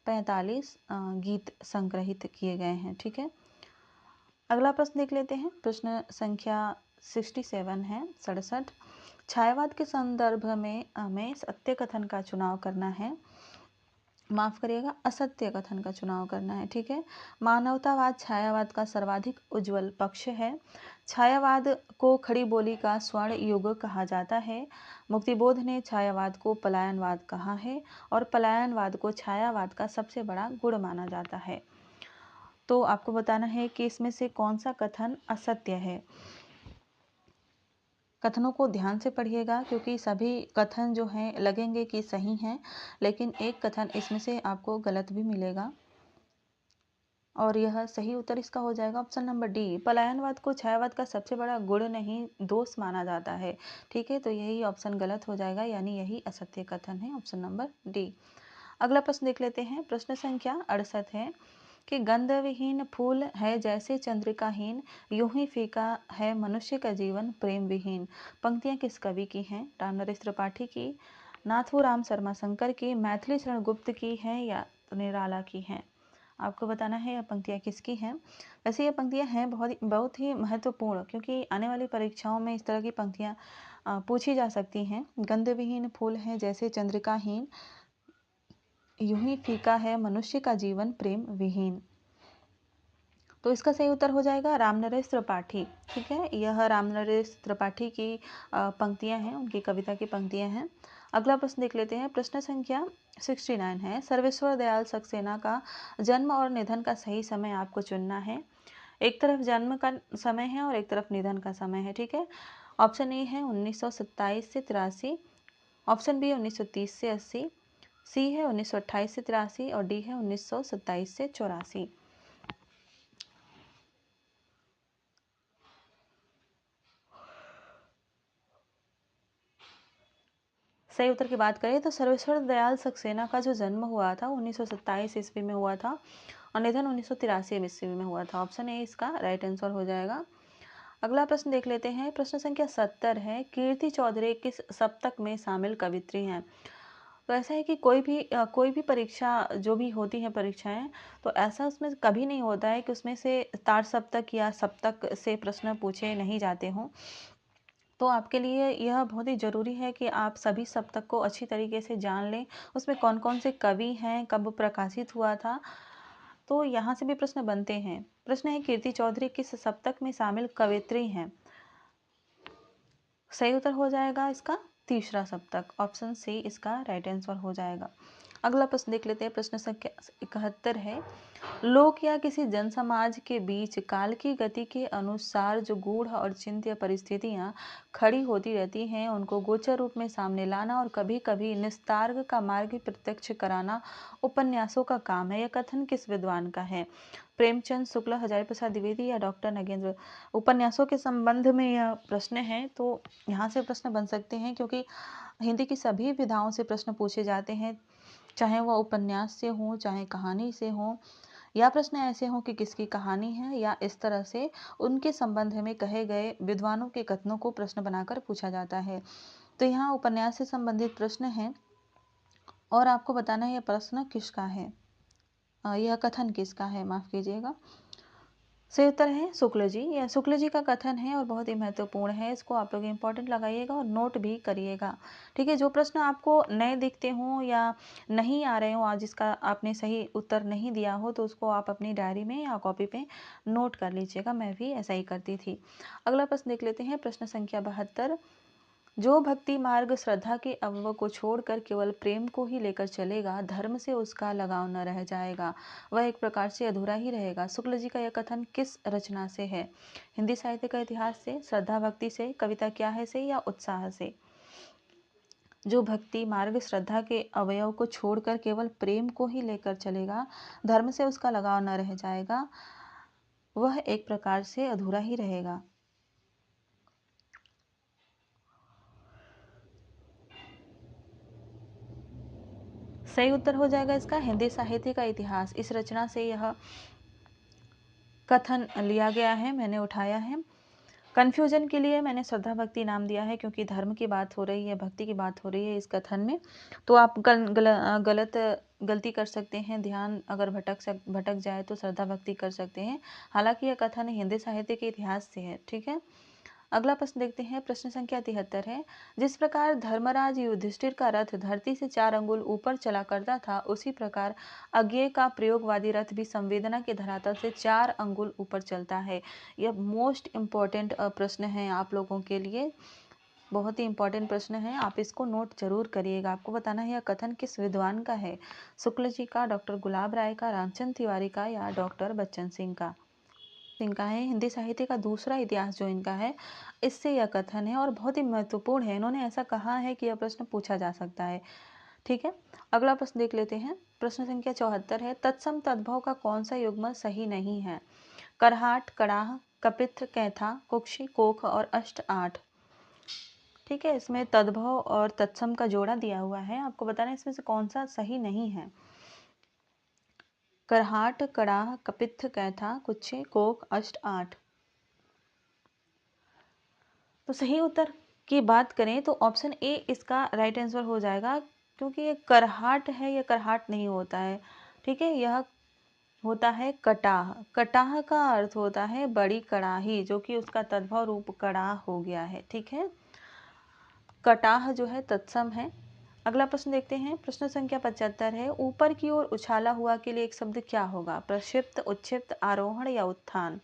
45 गीत संग्रहित किए गए हैं, ठीक है। अगला प्रश्न देख लेते हैं। प्रश्न संख्या 67 है 67। छायावाद के संदर्भ में हमें सत्य कथन का चुनाव करना है, माफ करिएगा, असत्य कथन का चुनाव करना है, ठीक है। मानवतावाद छायावाद का सर्वाधिक उज्जवल पक्ष है। छायावाद को खड़ी बोली का स्वर्ण युग कहा जाता है। मुक्तिबोध ने छायावाद को पलायनवाद कहा है और पलायनवाद को छायावाद का सबसे बड़ा गुण माना जाता है। तो आपको बताना है कि इसमें से कौन सा कथन असत्य है। कथनों को ध्यान से पढ़िएगा क्योंकि सभी कथन जो हैं लगेंगे कि सही हैं, लेकिन एक कथन इसमें से आपको गलत भी मिलेगा और यह सही उत्तर इसका हो जाएगा ऑप्शन नंबर डी। पलायनवाद को छायावाद का सबसे बड़ा गुण नहीं दोष माना जाता है, ठीक है। तो यही ऑप्शन गलत हो जाएगा, यानी यही असत्य कथन है, ऑप्शन नंबर डी। अगला प्रश्न देख लेते हैं। प्रश्न संख्या 68 है कि गंधविहीन फूल है जैसे चंद्रिकाहीन, यूं ही फीका है मनुष्य का जीवन प्रेम विहीन। पंक्तियां किस कवि की हैं? रामनरेश त्रिपाठी की, नाथूराम शर्मा शंकर की, मैथिली शरण गुप्त की है या निराला की हैं? आपको बताना है यह पंक्तियां किसकी हैं। वैसे ये पंक्तियां हैं बहुत ही महत्वपूर्ण, क्योंकि आने वाली परीक्षाओं में इस तरह की पंक्तियां पूछी जा सकती हैं। गंधविहीन फूल है जैसे चंद्रिकाहीन, यूं ही फीका है मनुष्य का जीवन प्रेम विहीन। तो इसका सही उत्तर हो जाएगा रामनरेश त्रिपाठी, ठीक है। यह रामनरेश त्रिपाठी की पंक्तियां हैं, उनकी कविता की पंक्तियां हैं। अगला प्रश्न देख लेते हैं। प्रश्न संख्या 69 है। सर्वेश्वर दयाल सक्सेना का जन्म और निधन का सही समय आपको चुनना है। एक तरफ जन्म का समय है और एक तरफ निधन का समय है, ठीक है। ऑप्शन ए है 1927 से 83, ऑप्शन बी 1930 से 80, सी है 1928 से 83 और डी है 1927 से 84। सही उत्तर की बात करें तो सर्वेश्वर दयाल सक्सेना का जो जन्म हुआ था 1927 ईस्वी में हुआ था और निधन 1983 ईस्वी में हुआ था। ऑप्शन ए इसका राइट आंसर हो जाएगा। अगला प्रश्न देख लेते हैं। प्रश्न संख्या 70 है। कीर्ति चौधरी किस सप्तक में शामिल कवित्री हैं? तो ऐसा है कि कोई भी परीक्षा जो भी होती है परीक्षाएं, तो ऐसा उसमें कभी नहीं होता है कि उसमें से तार सप्तक या सप्तक से प्रश्न पूछे नहीं जाते हों। तो आपके लिए यह बहुत ही ज़रूरी है कि आप सभी सप्तक को अच्छी तरीके से जान लें, उसमें कौन कौन से कवि हैं, कब प्रकाशित हुआ था। तो यहाँ से भी प्रश्न बनते हैं। प्रश्न है कीर्ति चौधरी किस सप्तक में शामिल कवयित्री हैं? सही उत्तर हो जाएगा इसका तीसरा सप्तक, ऑप्शन सी इसका राइट आंसर हो जाएगा। अगला प्रश्न देख लेते हैं। प्रश्न संख्या 71 है। लोक या किसी जन समाज के बीच काल की गति के अनुसार जो गूढ़ और चिंत्य परिस्थितियां खड़ी होती रहती हैं, उनको गोचर रूप में सामने लाना और कभी कभी निस्तार्ग का मार्ग प्रत्यक्ष कराना उपन्यासों का काम है। यह कथन किस विद्वान का है? प्रेमचंद शुक्ल, हजारी प्रसाद द्विवेदी या डॉक्टर नगेंद्र? उपन्यासों के संबंध में यह प्रश्न है, तो यहाँ से प्रश्न बन सकते हैं क्योंकि हिंदी की सभी विधाओं से प्रश्न पूछे जाते हैं, चाहे वह उपन्यास से हो, चाहे कहानी से हो, या प्रश्न ऐसे हों कि किसकी कहानी है, या इस तरह से उनके संबंध में कहे गए विद्वानों के कथनों को प्रश्न बनाकर पूछा जाता है। तो यहाँ उपन्यास से संबंधित प्रश्न है और आपको बताना है यह प्रश्न किसका है, यह कथन किसका है, माफ कीजिएगा। सही उत्तर है शुक्ल जी। यह शुक्ल जी का कथन है और बहुत ही महत्वपूर्ण है, इसको आप लोग इंपॉर्टेंट लगाइएगा और नोट भी करिएगा, ठीक है। जो प्रश्न आपको नए दिखते हों या नहीं आ रहे हो, आज जिसका आपने सही उत्तर नहीं दिया हो, तो उसको आप अपनी डायरी में या कॉपी पे नोट कर लीजिएगा। मैं भी ऐसा ही करती थी। अगला प्रश्न देख लेते हैं। प्रश्न संख्या 72। जो भक्ति मार्ग श्रद्धा के अवयव को छोड़कर केवल प्रेम को ही लेकर चलेगा, धर्म से उसका लगाव न रह जाएगा, वह एक प्रकार से अधूरा ही रहेगा। शुक्ल जी का यह कथन किस रचना से है? हिंदी साहित्य का इतिहास से, श्रद्धा भक्ति से, कविता क्या है से या उत्साह से? जो भक्ति मार्ग श्रद्धा के अवयव को छोड़कर केवल प्रेम को ही लेकर चलेगा, धर्म से उसका लगाव न रह जाएगा, वह एक प्रकार से अधूरा ही रहेगा। सही उत्तर हो जाएगा इसका हिंदी साहित्य का इतिहास। इस रचना से यह कथन लिया गया है, मैंने उठाया है। कन्फ्यूजन के लिए मैंने श्रद्धा भक्ति नाम दिया है, क्योंकि धर्म की बात हो रही है, भक्ति की बात हो रही है इस कथन में। तो आप गलती कर सकते हैं, ध्यान अगर भटक जाए तो श्रद्धा भक्ति कर सकते हैं। हालांकि यह कथन हिंदी साहित्य के इतिहास से है। ठीक है, अगला प्रश्न देखते हैं। प्रश्न संख्या 73 है, जिस प्रकार धर्मराज युधिष्ठिर का रथ धरती से 4 अंगुल ऊपर चला करता था, उसी प्रकार अज्ञेय का प्रयोगवादी रथ भी संवेदना के धरातल से 4 अंगुल ऊपर चलता है। यह मोस्ट इम्पॉर्टेंट प्रश्न है आप लोगों के लिए, बहुत ही इंपॉर्टेंट प्रश्न है, आप इसको नोट जरूर करिएगा। आपको बताना है यह कथन किस विद्वान का है, शुक्ल जी का, डॉक्टर गुलाब राय का, रामचंद्र तिवारी का, या डॉक्टर बच्चन सिंह का। इनका है हिंदी साहित्य का दूसरा इतिहास जो इनका है, इससे यह कथन है और बहुत ही महत्वपूर्ण है। इन्होंने ऐसा कहा है कि यह प्रश्न पूछा जा सकता है। ठीक है, अगला प्रश्न देख लेते हैं। प्रश्न संख्या 74 है, तत्सम तद्भव का कौन सा युग्म सही नहीं है? करहाट, कड़ाह, कपित्थ, कैथा, कुक्षी, कोख और अष्ट आठ। ठीक है, इसमें तद्भव और तत्सम का जोड़ा दिया हुआ है, आपको बताना है इसमें से कौन सा सही नहीं है। करहाट, कड़ाह, कपित्थ, कैथा, कुक्षी, कोख, अष्ट आठ। तो सही उत्तर की बात करें तो ऑप्शन ए इसका राइट आंसर हो जाएगा, क्योंकि ये करहाट है, ये करहाट नहीं होता है। ठीक है, यह होता है कटाह। कटाह का अर्थ होता है बड़ी कड़ाही, जो कि उसका तद्भव रूप कड़ाह हो गया है। ठीक है, कटाह जो है तत्सम है। अगला प्रश्न देखते हैं। प्रश्न संख्या 75 है, ऊपर की ओर उछाला हुआ के लिए एक शब्द क्या होगा? प्रक्षिप्त, उच्छिप्त, आरोहण या उत्थान?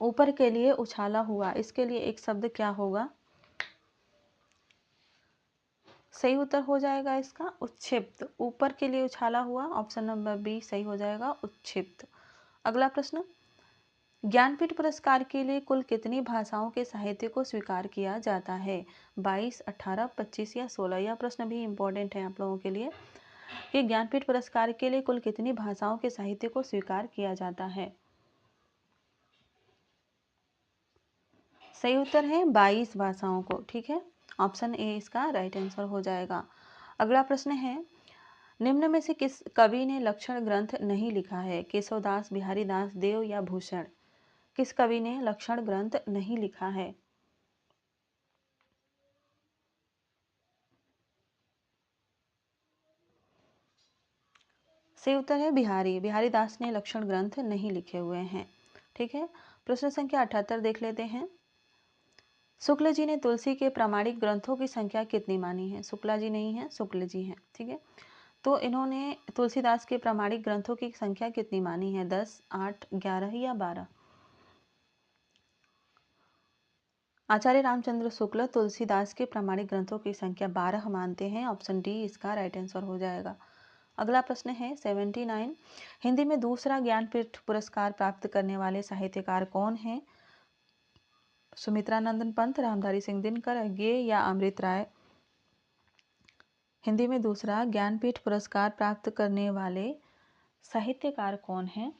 ऊपर के लिए उछाला हुआ, इसके लिए एक शब्द क्या होगा? सही उत्तर हो जाएगा इसका उच्छिप्त। ऊपर के लिए उछाला हुआ, ऑप्शन नंबर बी सही हो जाएगा, उच्छिप्त। अगला प्रश्न, ज्ञानपीठ पुरस्कार के लिए कुल कितनी भाषाओं के साहित्य को स्वीकार किया जाता है? 22, 18, 25 या 16? यह प्रश्न भी इम्पोर्टेंट है आप लोगों के लिए कि ज्ञानपीठ पुरस्कार के लिए कुल कितनी भाषाओं के साहित्य को स्वीकार किया जाता है? सही उत्तर है 22 भाषाओं को। ठीक है, ऑप्शन ए इसका राइट आंसर हो जाएगा। अगला प्रश्न है, निम्न में से किस कवि ने लक्षण ग्रंथ नहीं लिखा है? केशवदास, बिहारी दास, देव या भूषण? किस कवि ने लक्षण ग्रंथ नहीं लिखा है? सही उत्तर है बिहारी दास ने लक्षण ग्रंथ नहीं लिखे हुए हैं। ठीक है, प्रश्न संख्या 78 देख लेते हैं। शुक्ल जी ने तुलसी के प्रामाणिक ग्रंथों की संख्या कितनी मानी है? शुक्ला जी नहीं है, शुक्ल जी हैं। ठीक है, तो इन्होंने तुलसीदास के प्रामाणिक ग्रंथों की संख्या कितनी मानी है? 10, 8, 11 या 12? आचार्य रामचंद्र शुक्ल तुलसीदास के प्रामाणिक ग्रंथों की संख्या 12 मानते हैं, ऑप्शन डी इसका राइट आंसर हो जाएगा। अगला प्रश्न है 79, हिंदी में दूसरा ज्ञानपीठ पुरस्कार प्राप्त करने वाले साहित्यकार कौन हैं? सुमित्रानंदन पंत, रामधारी सिंह दिनकर, अज्ञेय या अमृत राय? हिंदी में दूसरा ज्ञानपीठ पुरस्कार प्राप्त करने वाले साहित्यकार कौन हैं?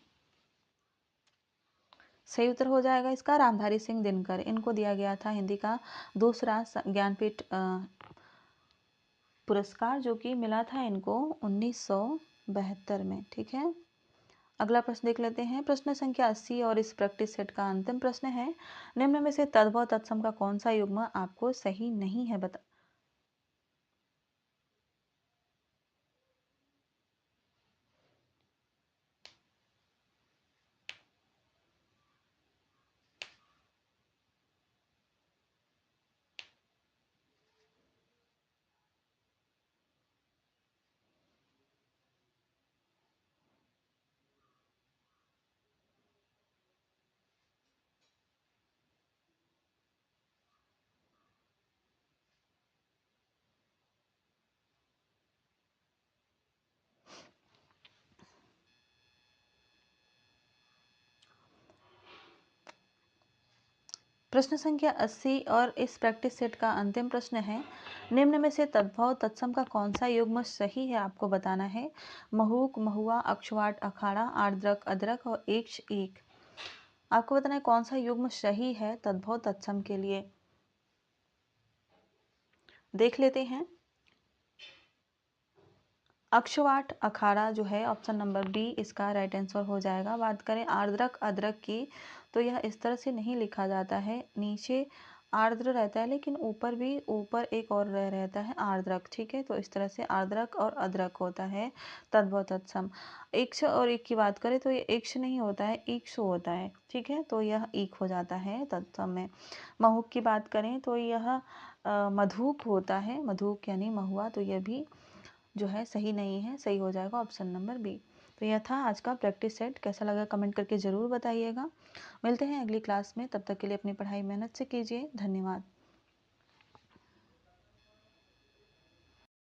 सही उत्तर हो जाएगा इसका रामधारी सिंह दिनकर। इनको दिया गया था हिंदी का दूसरा ज्ञानपीठ पुरस्कार, जो कि मिला था इनको 1972 में। ठीक है, अगला प्रश्न देख लेते हैं। प्रश्न संख्या 80 और इस प्रैक्टिस सेट का अंतिम प्रश्न है, निम्न में से तद्भव तत्सम का कौन सा युग्म आपको सही नहीं है? बता प्रश्न संख्या 80 और इस प्रैक्टिस सेट का अंतिम प्रश्न है, निम्न में से तद्भव तत्सम का कौन सा युग्म सही है? आपको बताना है। महूक, महुआ, अक्षवाट, अखाड़ा, आर्द्रक, अदरक और एक एक। आपको बताना है कौन सा युग्म सही है तद्भव तत्सम के लिए। देख लेते हैं। अक्षवाट अखाड़ा जो है ऑप्शन नंबर बी इसका राइट आंसर हो जाएगा। बात करें आर्द्रक अदरक की, तो यह इस तरह से नहीं लिखा जाता है, नीचे आर्द्र रहता है लेकिन ऊपर भी ऊपर एक और रहता है आर्द्रक, ठीक है। तो इस तरह से आर्द्रक और अदरक होता है, तद्भव तत्सम। इक्ष और ईख की बात करें तो ये इक्ष नहीं होता है, इक्ष होता है, ठीक है। तो यह ईख हो जाता है तत्सम में। महुक की बात करें तो यह मधुक होता है, मधुक यानी महुआ, तो यह भी जो है सही नहीं है, सही हो जाएगा ऑप्शन नंबर बी। तो यह था आज का प्रैक्टिस सेट। कैसा लगा कमेंट करके ज़रूर बताइएगा। मिलते हैं अगली क्लास में, तब तक के लिए अपनी पढ़ाई मेहनत से कीजिए। धन्यवाद।